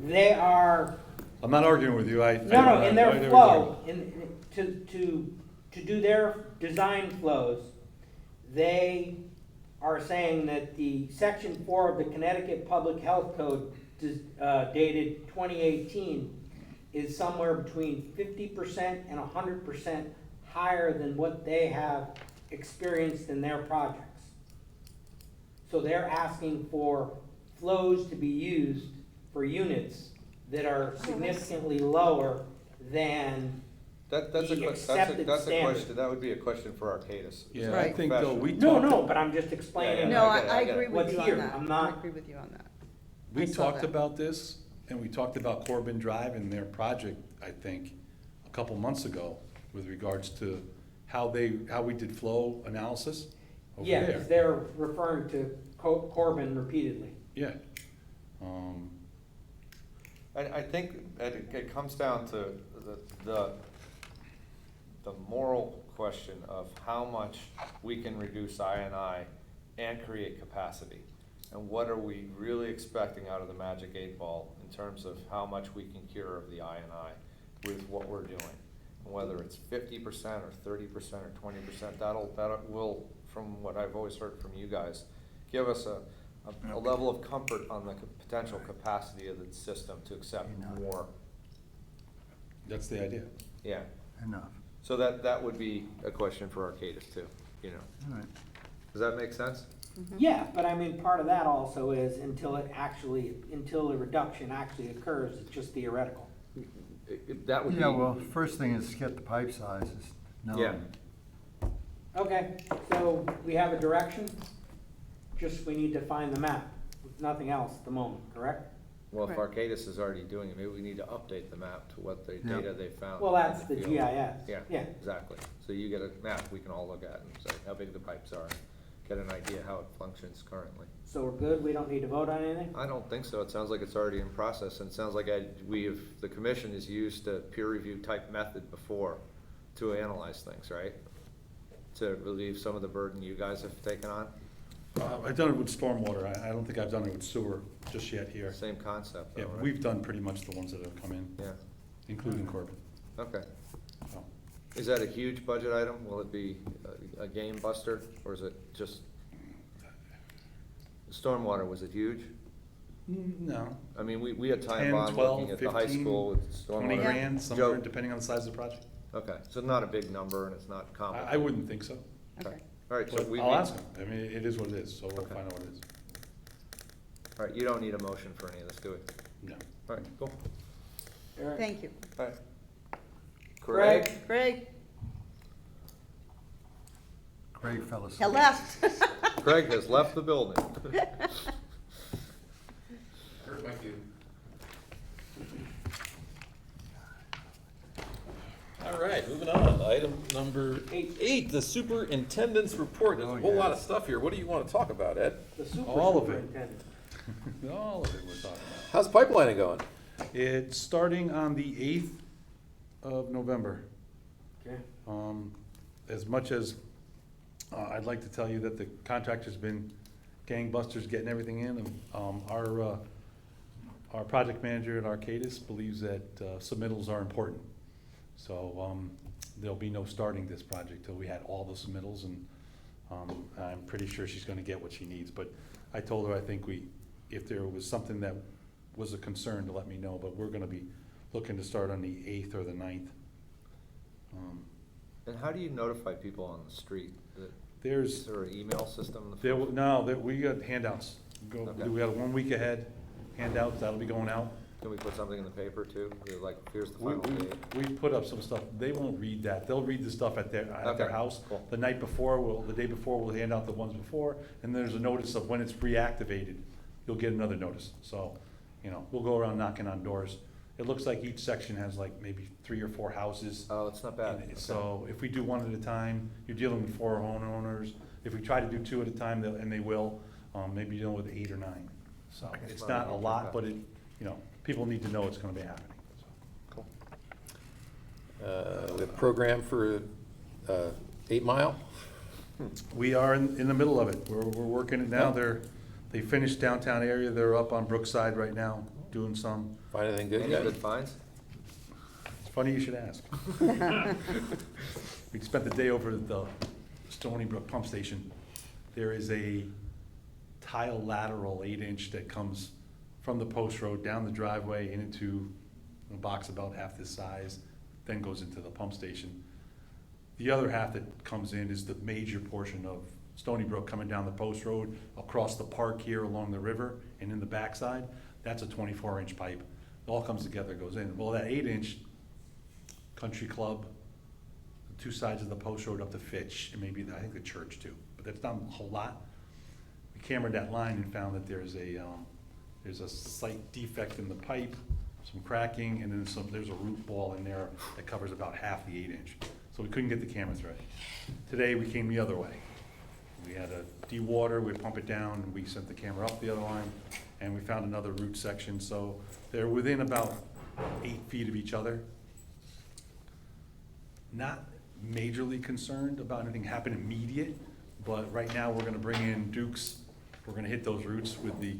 They are, I'm not arguing with you, I. no, in I their have no idea flow, what you're to do their design flows, they are saying that the section 4 of the Connecticut Public Health Code dated 2018 is somewhere between 50% and 100% higher than what they have experienced in their projects. So they're asking for flows to be used for units that are significantly lower than That's the a accepted question, standard. that would be a question for Arcadis. Yeah, I Right. think though, we No, talked. no, but I'm just explaining. No, I get it, I I get it. agree with What's you on here, that. I'm I not- agree with you on that. We I saw talked that. about this, and we talked about Corbin Drive and their project, I think, a couple months ago, with regards to how we did flow analysis over Yeah, there. because they're referring to Corbin repeatedly. Yeah. I think it comes down to the moral question of how much we can reduce I&I and create capacity. And what are we really expecting out of the magic 8 ball in terms of how much we can cure of the I&I with what we're doing? And whether it's 50% or 30% or 20%, that will, from what I've always heard from you guys, give us a level of comfort on the potential capacity of the system to accept more. That's the idea. Yeah, Enough. so that would be a question for Arcadis too, you know. All right. Does that make sense? Yeah, but I mean, part of that also is until the reduction actually occurs, it's just theoretical. That would be. Yeah, well, first thing is get the pipe sizes known. Yeah. Okay, so we have a direction, just we need to find the map, nothing else at the moment, correct? Well, if Right. Arcadis is already doing it, maybe we need to update the map to what the Yeah. data they found. Well, in that's the field. GIS. Yeah, Yeah. exactly. So you get a map we can all look at and say how big the pipes are, get an idea how it functions currently. So we're good, we don't need to vote on anything? I don't think so. It sounds like it's already in process, and it sounds like the commission has used a peer review type method before to analyze things, right? To relieve some of the burden you guys have taken on. I've done it with stormwater, I don't think I've done it with sewer just yet here. Same concept, Yeah, though, right? we've done pretty much the ones that have come in, Yeah, including Corbin. okay. So, Is that a huge budget item? Will it be a game buster, or is it just? Stormwater, was it huge? No, I mean, we had time 10, bond 12, looking at the high 15, school with stormwater. 20 grand, somewhere, Joe? depending on the size of the project. Okay, so not a big number and it's not complicated. I wouldn't think so. Okay. All right, so But we. I'll ask them, I mean, it is what it is, so we'll Okay. find out what it is. All right, you don't need a motion for any of this, do we? No. All right, cool. Eric? Thank you. All right. Craig? Greg, Craig fell asleep. he left. Craig has left the building. Thank you. All right, moving on. Item number 8, the superintendent's report. There's a whole lot of stuff here. What do you want to talk about, Ed? The All of it. superintendent. All of it we're talking about. How's pipelining going? It's starting on the 8th of November. Okay. As much as I'd like to tell you that the contractor's been gangbusters getting everything in. And, our project manager at Arcadis believes that submittals are important. So there'll be no starting this project till we had all the submittals, and I'm pretty sure she's gonna get what she needs. But I told her I think if there was something that was a concern, to let me know, but we're gonna be looking to start on the 8th or the 9th. And how do you notify people on the street? Is there an email system? We got handouts. Okay. We got a 1 week ahead handouts, that'll be going out. Can we put something in the paper too? Like, here's the We final date? we put up some stuff, they won't read that, they'll read the stuff at their Okay, house. cool. The night before, the day before, we'll hand out the ones before, and there's a notice of when it's reactivated, you'll get another notice. So, we'll go around knocking on doors. It looks like each section has like maybe 3 or 4 houses. Oh, it's not bad. Okay. So if we do one at a time, you're dealing with 4 homeowners. If we try to do 2 at a time, and they will, maybe dealing with 8 or 9. So it's not a lot, but people need to know it's gonna be happening. Cool. The program for 8 Mile? We are in the middle of it. We're working it now. They finished downtown area. They're up on Brookside right now, doing some. Find anything good Any yet? good finds? It's funny you should ask. We spent the day over at the Stony Brook Pump Station. There is a tile lateral 8-inch that comes from the post road down the driveway and into a box about half this size, then goes into the pump station. The other half that comes in is the major portion of Stony Brook coming down the post road, across the park here along the river, and in the backside. That's a 24-inch pipe. It all comes together, goes in. Well, that 8-inch Country Club, the 2 sides of the post road up to Fitch, and maybe I think the church too, but that's not a whole lot. We cambered that line and found that there's a slight defect in the pipe, some cracking, and then there's a root ball in there that covers about half the 8-inch. So we couldn't get the camera thread. Today we came the other way. We had a de-water, we pump it down, and we sent the camera up the other line, and we found another root section. So they're within about 8 feet of each other. Not majorly concerned about anything happening immediate, but right now we're gonna bring in Dukes. We're gonna hit those roots with the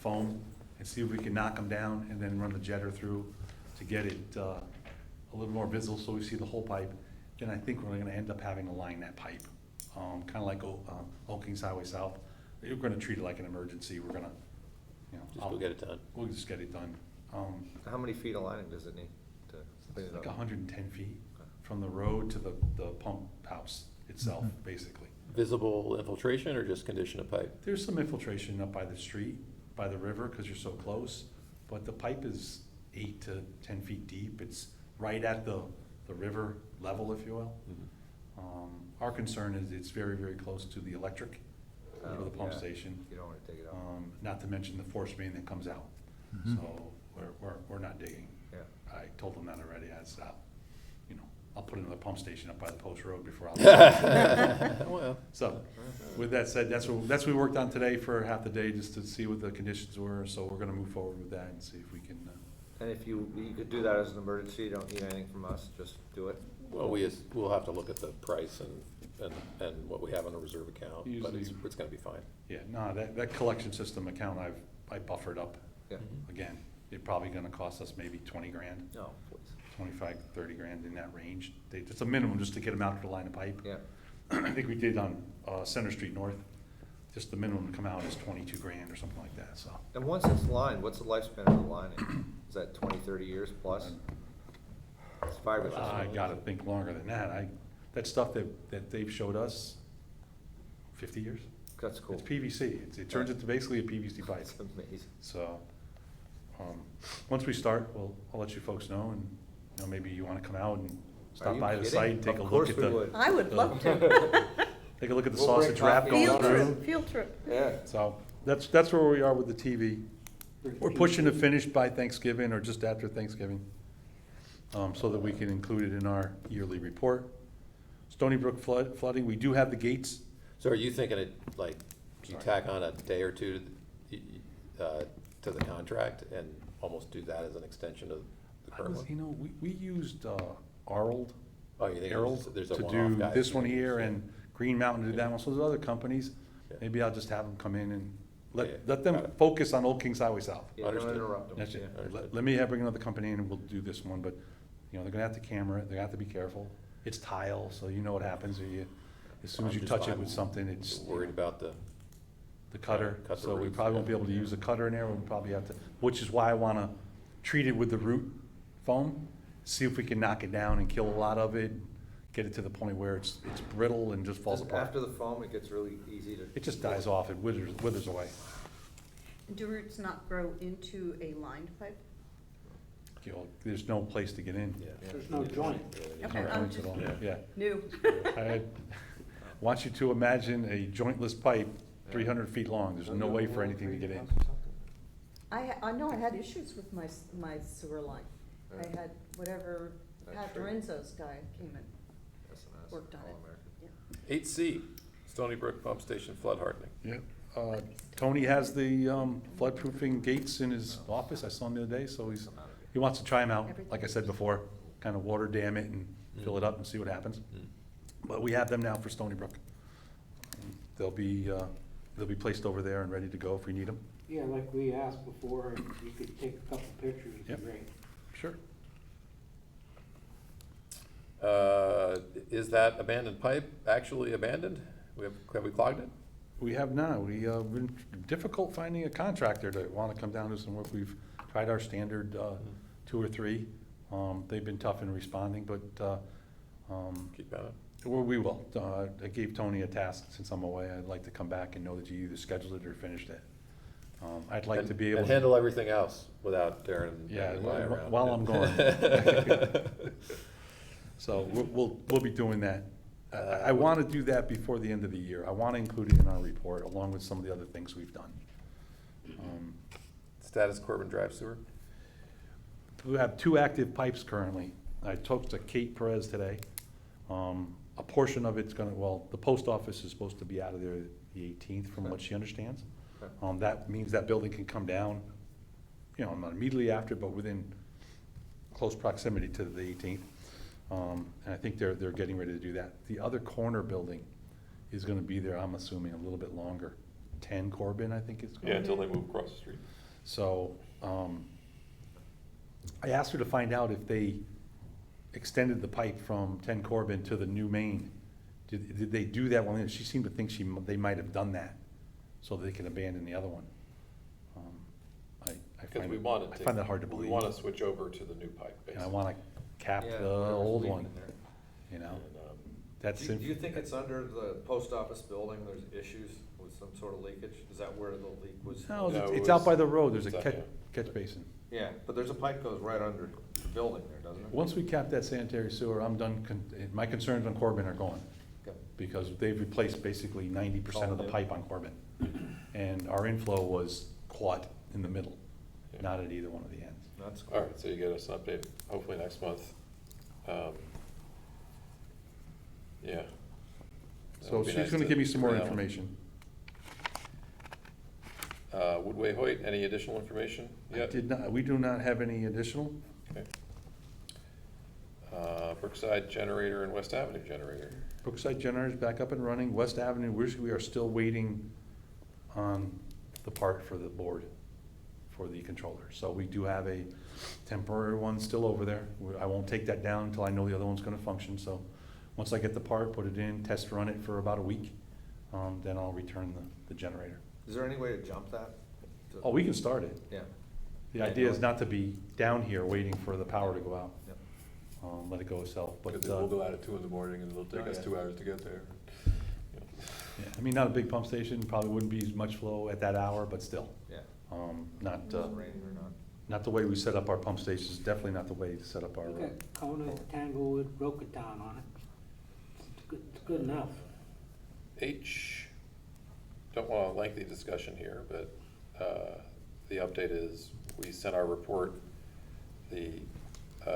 foam and see if we can knock them down, and then run the jetter through to get it a little more visible so we see the whole pipe. Then I think we're gonna end up having to line that pipe, kind of like Old Kings Highway South. We're gonna treat it like an emergency. We're gonna, Just go get it done. We'll just get it done. How many feet of lining does it need to clean it Like up? 110 feet from the road to the pump house itself, basically. Visible infiltration or just condition of pipe? There's some infiltration up by the street, by the river, because you're so close, but the pipe is 8 to 10 feet deep. It's right at the river level, if you will. Our concern is it's very, very close to the electric, to the pump Yeah. station. You don't want to dig it up. Not to mention the force main that comes out. So we're not digging. Yeah. I told them that already. I'll put another pump station up by the post road before I'll. Well. So, with that said, that's what we worked on today for half the day, just to see what the conditions were. So we're gonna move forward with that and see if we can. And if you could do that as an emergency, you don't need anything from us, just do it? Well, we'll have to look at the price and what we have on the reserve account, but Usually- it's gonna be fine. Yeah, no, that collection system account I buffered up. Yeah. Again, it's probably gonna cost us maybe 20 grand. No, please. 25, 30 grand in that range. It's a minimum just to get them out to the line of pipe. Yeah. I think we did on Center Street North. Just the minimum to come out is 22 grand or something like that, so. And once it's lined, what's the lifespan of the lining? Is that 20, 30 years plus? It's fiberglass. I gotta think longer than that. That stuff that they've showed us, 50 years. That's cool. It's PVC. It turns into basically a PVC pipe. That's amazing. So, once we start, I'll let you folks know, and maybe you wanna come out and stop you by the kidding? site and take a Of look course at we the. would. I would love to. Take a look at the We'll bring sausage wrap coffee. going Field through. trip, field trip. Yeah. So that's where we are with the TV. We're pushing to finish by Thanksgiving or just after Thanksgiving, so that we can include it in our yearly report. Stony Brook flooding, we do have the gates. So are you thinking you tack on a day or two to the contract and almost do that as an extension of the current one? We used Arnold. Oh, you think Arnold there's a to one-off do guy? this one here, and Green Mountain to do that one, so there's other companies. maybe I'll just have them come in and Yeah, let got them it. focus on Old Kings Highway South. Yeah, don't Understood. interrupt them. That's it. Yeah. Understood. Let me bring another company in and we'll do this one, but, you know, they're gonna have to camera it, they're gonna have to be careful. It's tile, so you know what happens, as soon as you touch it with something, it's Worried about the, the cutter. Cut the So we roots, probably won't yeah. be able to use the cutter in there, we'll probably have to, which is why I wanna treat it with the root foam, see if we can knock it down and kill a lot of it, get it to the point where it's brittle and just falls apart. After the foam, it gets really easy to. It just dies off, it withers away. Do roots not grow into a lined pipe? You know, there's no place to get in. There's no joint. There's Okay, no I'm joints at just- all, yeah. New. I want you to imagine a jointless pipe, 300 feet long, there's no way for anything to get in. I know I had issues with my sewer line. I had whatever, Pat Lorenzo's guy came and worked on it. Yeah. 8C, Stony Brook Pump Station flood hardening. Yeah, Tony has the floodproofing gates in his office, I saw him the other day, so he wants to try them out, like I said before, kind of water dam it and fill it up and see what happens. But we have them now for Stony Brook. They'll be placed over there and ready to go if we need them. Yeah, like we asked before, you could take a couple pictures, it'd Yep. be great. Sure. Is that abandoned pipe actually abandoned? Have we clogged it? We have not. We, been difficult finding a contractor to want to come down to some work. We've tried our standard, 2 or 3. They've been tough in responding, but, Keep at it. well, we will. I gave Tony a task since I'm away. I'd like to come back and know that you either scheduled it or finished it. I'd like to be able And to. handle everything else without Darren Yeah, hanging by around. while I'm gone. So we'll be doing that. I want to do that before the end of the year. I want to include it in our report along with some of the other things we've done. Status Corbin Drive sewer? We have 2 active pipes currently. I talked to Kate Perez today. A portion of it's gonna, well, the post office is supposed to be out of there the 18th from what she understands. That means that building can come down, you know, not immediately after, but within close proximity to the 18th. And I think they're getting ready to do that. The other corner building is gonna be there, I'm assuming, a little bit longer. 10 Corbin, I think it's called. Yeah, until they move across the street. So, I asked her to find out if they extended the pipe from 10 Corbin to the new main. Did they do that one? She seemed to think they might have done that, so they can abandon the other one. Because we wanted to. I find that hard to believe. We want to switch over to the new pipe, And basically. I wanna cap Yeah, the whatever's old leaking one, there. you know? And, That's. Do you think it's under the post office building, there's issues with some sort of leakage? Is that where the leak was? No, No, it's it it's out was- by the road, there's a it's out, catch, yeah. catch basin. Yeah, but there's a pipe goes right under the building there, doesn't it? Once we cap that sanitary sewer, I'm done, my concerns on Corbin are gone. Okay. Because they've replaced basically 90% of the Oh, yeah. pipe on Corbin. And our inflow was caught in the middle, Yeah. not at either one of the ends. That's All right, so you get us an update, hopefully next month. Yeah. That So would be she's nice gonna to give me some more figure that one. information. Woodway Hoyt, any additional information yet? We do not have any additional. Okay. Brookside Generator and West Avenue Generator. Brookside Generator's back up and running. West Avenue, we are still waiting on the part for the board, for the controller. So we do have a temporary one still over there. I won't take that down until I know the other one's gonna function. So once I get the part, put it in, test run it for about a week, then I'll return the generator. Is there any way to jump that? Oh, we can start it. Yeah. The idea is not to be down here waiting for the power to go out. Yep. Let it go itself, but, Because we'll go out at 2 in the morning and it'll take us 2 hours to get there. yeah, I mean, not a big pump station, probably wouldn't be as much flow at that hour, but still. Yeah. Not, Raining or not. not the way we set up our pump stations, definitely not the way to set up our, You got Kona, Tanglewood, Rocketown on it. It's good enough. H, don't want a lengthy discussion here, but the update is we sent our report, the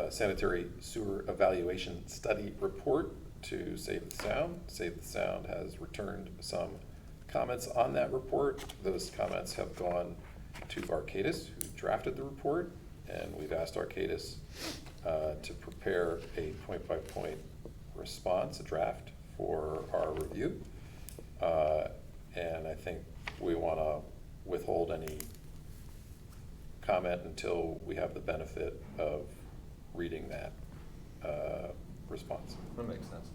sanitary sewer evaluation study report to Save the Sound. Save the Sound has returned some comments on that report. Those comments have gone to Arcadis, who drafted the report, and we've asked Arcadis to prepare a point-by-point response, a draft for our review. And I think we want to withhold any comment until we have the benefit of reading that response. That makes sense.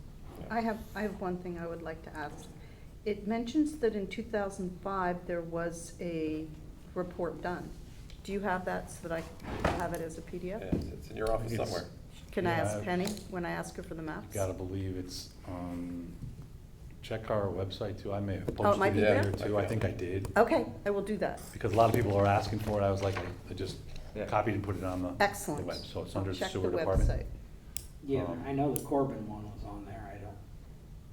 I have one thing I would like to ask. It mentions that in 2005, there was a report done. Do you have that so that I can have it as a PDF? Yeah, it's in your office It's- somewhere. Can I ask Yeah. Penny when I ask her for the maps? Gotta believe it's, check our website too. I may have Oh, it might posted be it there? there too. I think I did. Okay, I will do that. Because a lot of people are asking for it. I was like, I just Yeah. copied and put it on the Excellent. web. So it's I'll under check the sewer department. website. Yeah, Um, I know the Corbin one was on there,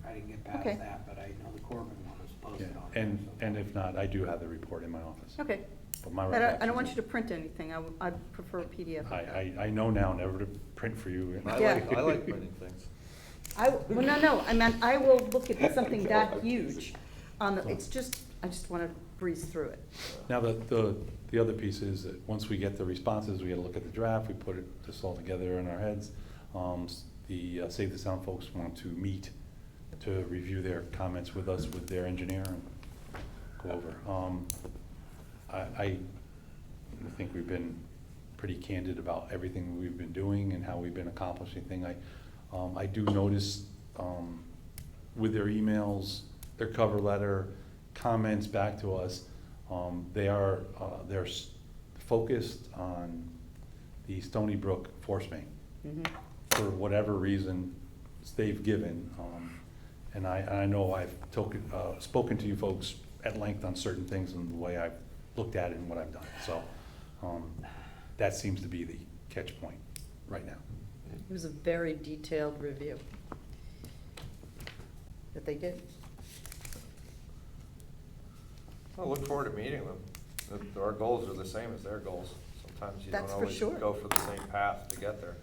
I didn't get past Okay. that, but I know the Corbin one was Yeah, posted on there. and if not, I do have the report in my office. Okay. But my I don't recollection want is- you to print anything. I'd prefer a PDF. I know now never to print for you. I Yeah. like printing things. Well, no, I meant, I will look at something that huge on the, it's just, I just want to breeze through it. Now, the other piece is that once we get the responses, we gotta look at the draft, we put this all together in our heads. The Save the Sound folks want to meet to review their comments with us, with their engineer, and go over. I think we've been pretty candid about everything we've been doing and how we've been accomplishing things. I do notice, with their emails, their cover letter, comments back to us, they're focused on the Stony Brook force main. Mhm. For whatever reason they've given. And I know I've spoken to you folks at length on certain things and the way I've looked at it and what I've done. So that seems to be the catch point right now. It was a very detailed review that they did. I look forward to meeting them. Our goals are the same as their goals. Sometimes you don't That's for always sure. go for the same path to get there.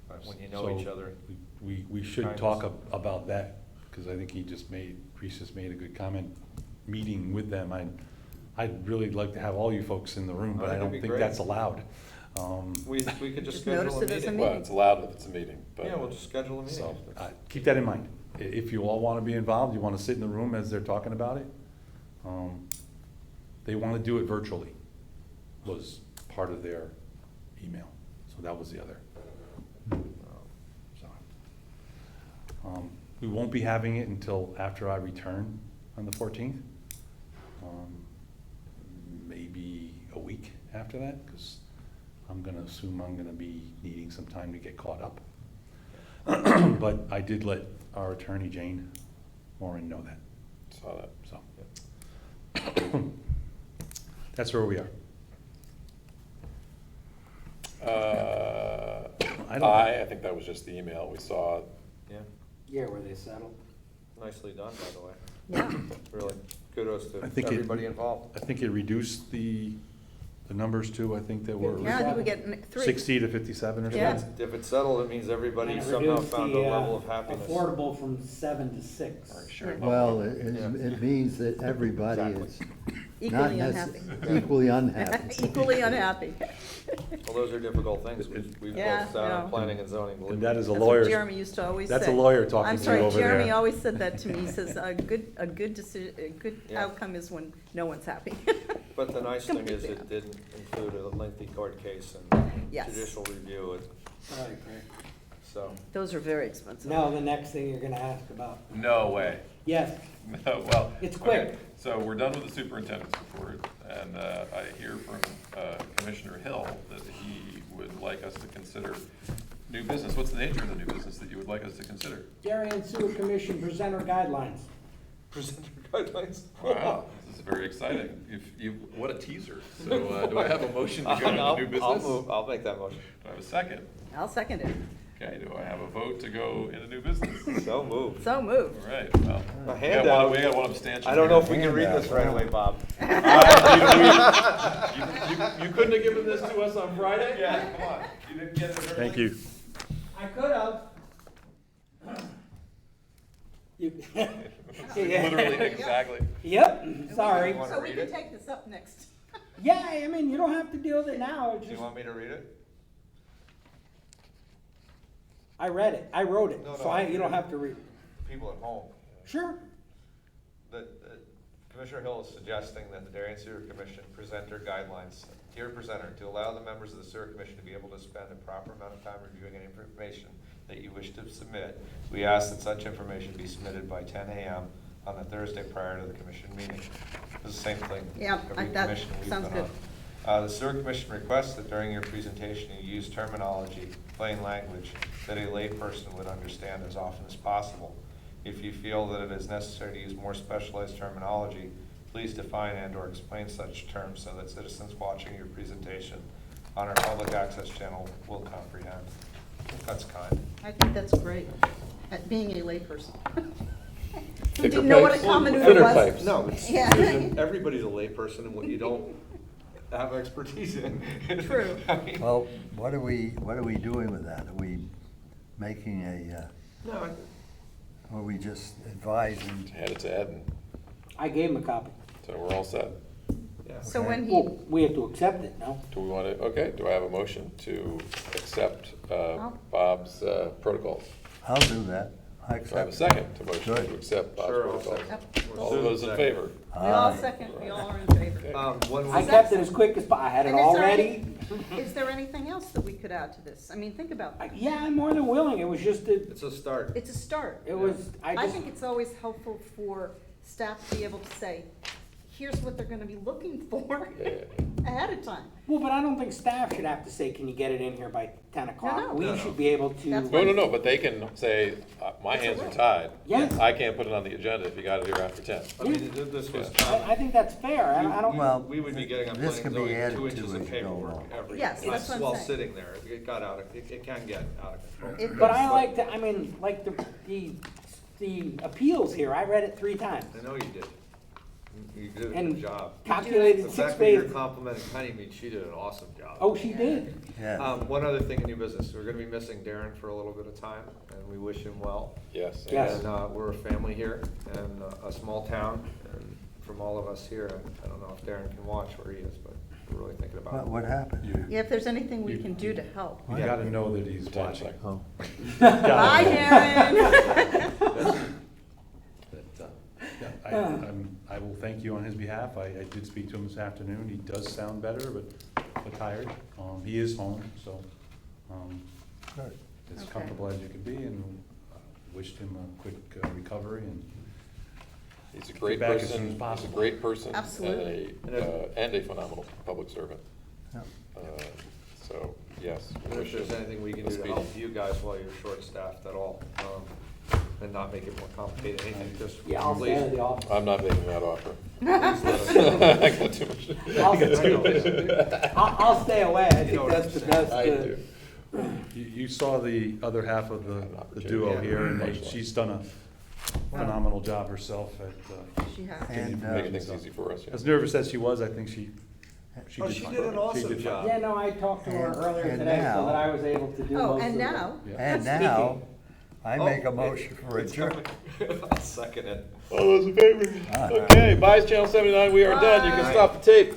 But when you know So each other. We should kindness. talk about that, because I think Reese just made a good comment, meeting with them. I'd really like to have all you folks in the room, but I that'd don't be think great. that's allowed. We could just Just schedule notice a it as a meeting. Well, it's allowed if it's a meeting, but. Yeah, we'll just schedule a meeting. So, Keep that in mind. If you all want to be involved, you want to sit in the room as they're talking about it. They want to do it virtually, was part of their email. So that was the other. So, we won't be having it until after I return on the 14th. Maybe a week after that, because I'm gonna assume I'm gonna be needing some time to get caught up. But I did let our attorney, Jane Moran, know that, Saw that. so. That's where we are. I think that was just the email we saw. Yeah, Yeah, where they settled. nicely done, by the way. Yeah. Really, kudos to I think everybody involved. I think it reduced the numbers too. I think that were Yeah, I think we get 3. 60 to 57 or Yeah. something. If it's settled, it means everybody And it somehow reduced found a the, level of happiness. Affordable from 7 to 6. Or sure. Well, Yeah. it means that everybody is not Equally unhappy. equally unhappy. Equally unhappy. Well, those are difficult things. We've Yeah, both sat on no. planning and zoning. believe And me. that is a That's what lawyer. Jeremy used to always say. That's a lawyer talking I'm to you sorry, over there. Jeremy always said that to me. He says, a good decision, a good Yeah. outcome is when no one's happy. But the nice thing is Completely. it didn't include a lengthy court case and Yes. judicial review, I agree. so. Those are very expensive. Now, the next thing you're gonna ask about. No way. Yes, No, well. It's quick. okay, So we're done with the superintendent's report, and I hear from Commissioner Hill that he would like us to consider new business. What's the nature of the new business that you would like us to consider? Darien Sewer Commission presenter guidelines. Presenter guidelines. Wow, this is very exciting. What a teaser. So do I have a motion to go into new business? I'll make that motion. Do I have a second? I'll second it. Okay, do I have a vote to go into new business? So moved. So moved. All right, well. A we got handout. one- We got one abstention. I don't know if here. we can read this right away, Bob. You couldn't have given this to us on Friday? Yeah, come on. You didn't get it early? Thank you. I could have. Literally, exactly. Yep, sorry. You wanna So we read can it? take this up next. Yeah, I mean, you don't have to deal with it now, it's Do you just, want me to read it? I read it, I wrote it, No, so no, you don't have to read. People at home. Sure. The Commissioner Hill is suggesting that the Darien Sewer Commission present their guidelines. Dear presenter, to allow the members of the Sewer Commission to be able to spend a proper amount of time reviewing any information that you wish to submit, we ask that such information be submitted by 10 a.m. on the Thursday prior to the commission meeting. It's the same thing. Yeah, every that commission we've sounds been good. on. The Sewer Commission requests that during your presentation you use terminology, plain language, that a layperson would understand as often as possible. If you feel that it is necessary to use more specialized terminology, please define and/or explain such terms so that citizens watching your presentation on our public access channel will comprehend. That's kind. I think that's great, at being a layperson. Thicker Didn't know what a pipes. common Thinner was. pipes. No, it's, Yeah. everybody's a layperson in what you don't have expertise in. True. I mean, Well, what are we doing with that? Are we making a, no, or are we just advising? Hand it to Ed, and I gave him a copy. so we're all set. yeah. So when he, Well, we have to accept it, no? Do we want to, okay, do I have a motion to accept Bob's protocols? I'll do that. I Do I have a accept. second to motion Good. to accept Bob's Sure, I'll protocols? second. All of those in favor? we all Aye. second, we all are in favor. One I was, kept it as quick as, I had it And is all there ready. Is there anything else that we could add to this? I mean, think about that. Yeah, I'm more than willing. It was just, it's a start. It's a start. it was, I I just, think it's always helpful for staff to be able to say, here's what they're gonna be looking for Yeah. ahead of time. well, but I don't think staff should have to say, can you get it in here by 10 o'clock? no. We No, no. should be able to. That's No, no, no, but they can say, my That's hands a are right. tied. Yes. I can't put it on the agenda if you got it here after 10. I mean, this was Yeah. common. I think that's fair. I don't. Well, We would be getting on this planning can be zoning added 2 to inches as of you go paperwork along. every. Yes, that's what I'm While saying. sitting there, it got out of, it can get out of control. It- But I like to, I mean, like the appeals here, I read it 3 times. I know you did. You did a And good job. calculated The 6 fact that you're pages. complimenting Penny means she did an awesome job. Oh, she did. Yeah. One other thing in new business, we're gonna be missing Darren for a little bit of time, and we wish him well. Yes. Yes. And, we're a family here, and a small town, and from all of us here, I don't know if Darren can watch where he is, but we're really thinking about it. What happened? Yeah, if there's anything we can do to help. You gotta know that he's watching. Oh. Bye, Darren. I will thank you on his behalf. I did speak to him this afternoon. He does sound better, but tired. He is home, so, Good. as Okay. comfortable as you can be, and wished him a quick recovery, and He's a great Get back as soon person, as he's a possible. great person. Absolutely. And a phenomenal public servant. Yeah. So, yes. we And if wish there's him anything we can a do to speedy- help you guys while you're short-staffed at all, and not make it more complicated, anything, just Yeah, I'll stay please. at the office. I'm not making that offer. please let us know. I got too much. I'll stay away. I You know think what that's the best. I do. you saw the other half of the duo Yeah. here, and Much less. she's done a phenomenal job herself at, She has. And, Making things easy for us, yeah. as nervous as she was, I think she Oh, did she fine. did an awesome did fine. job. Yeah, no, I talked to her And- earlier and today so now- that I was able to do Oh, most of and it. now, Yeah. And Speaking. now, I make a Oh, motion for it's adjournment. coming. I'll second it. All those in favor? Aye. Okay, Bias Channel 79, we are done. You can Bye. stop the tape.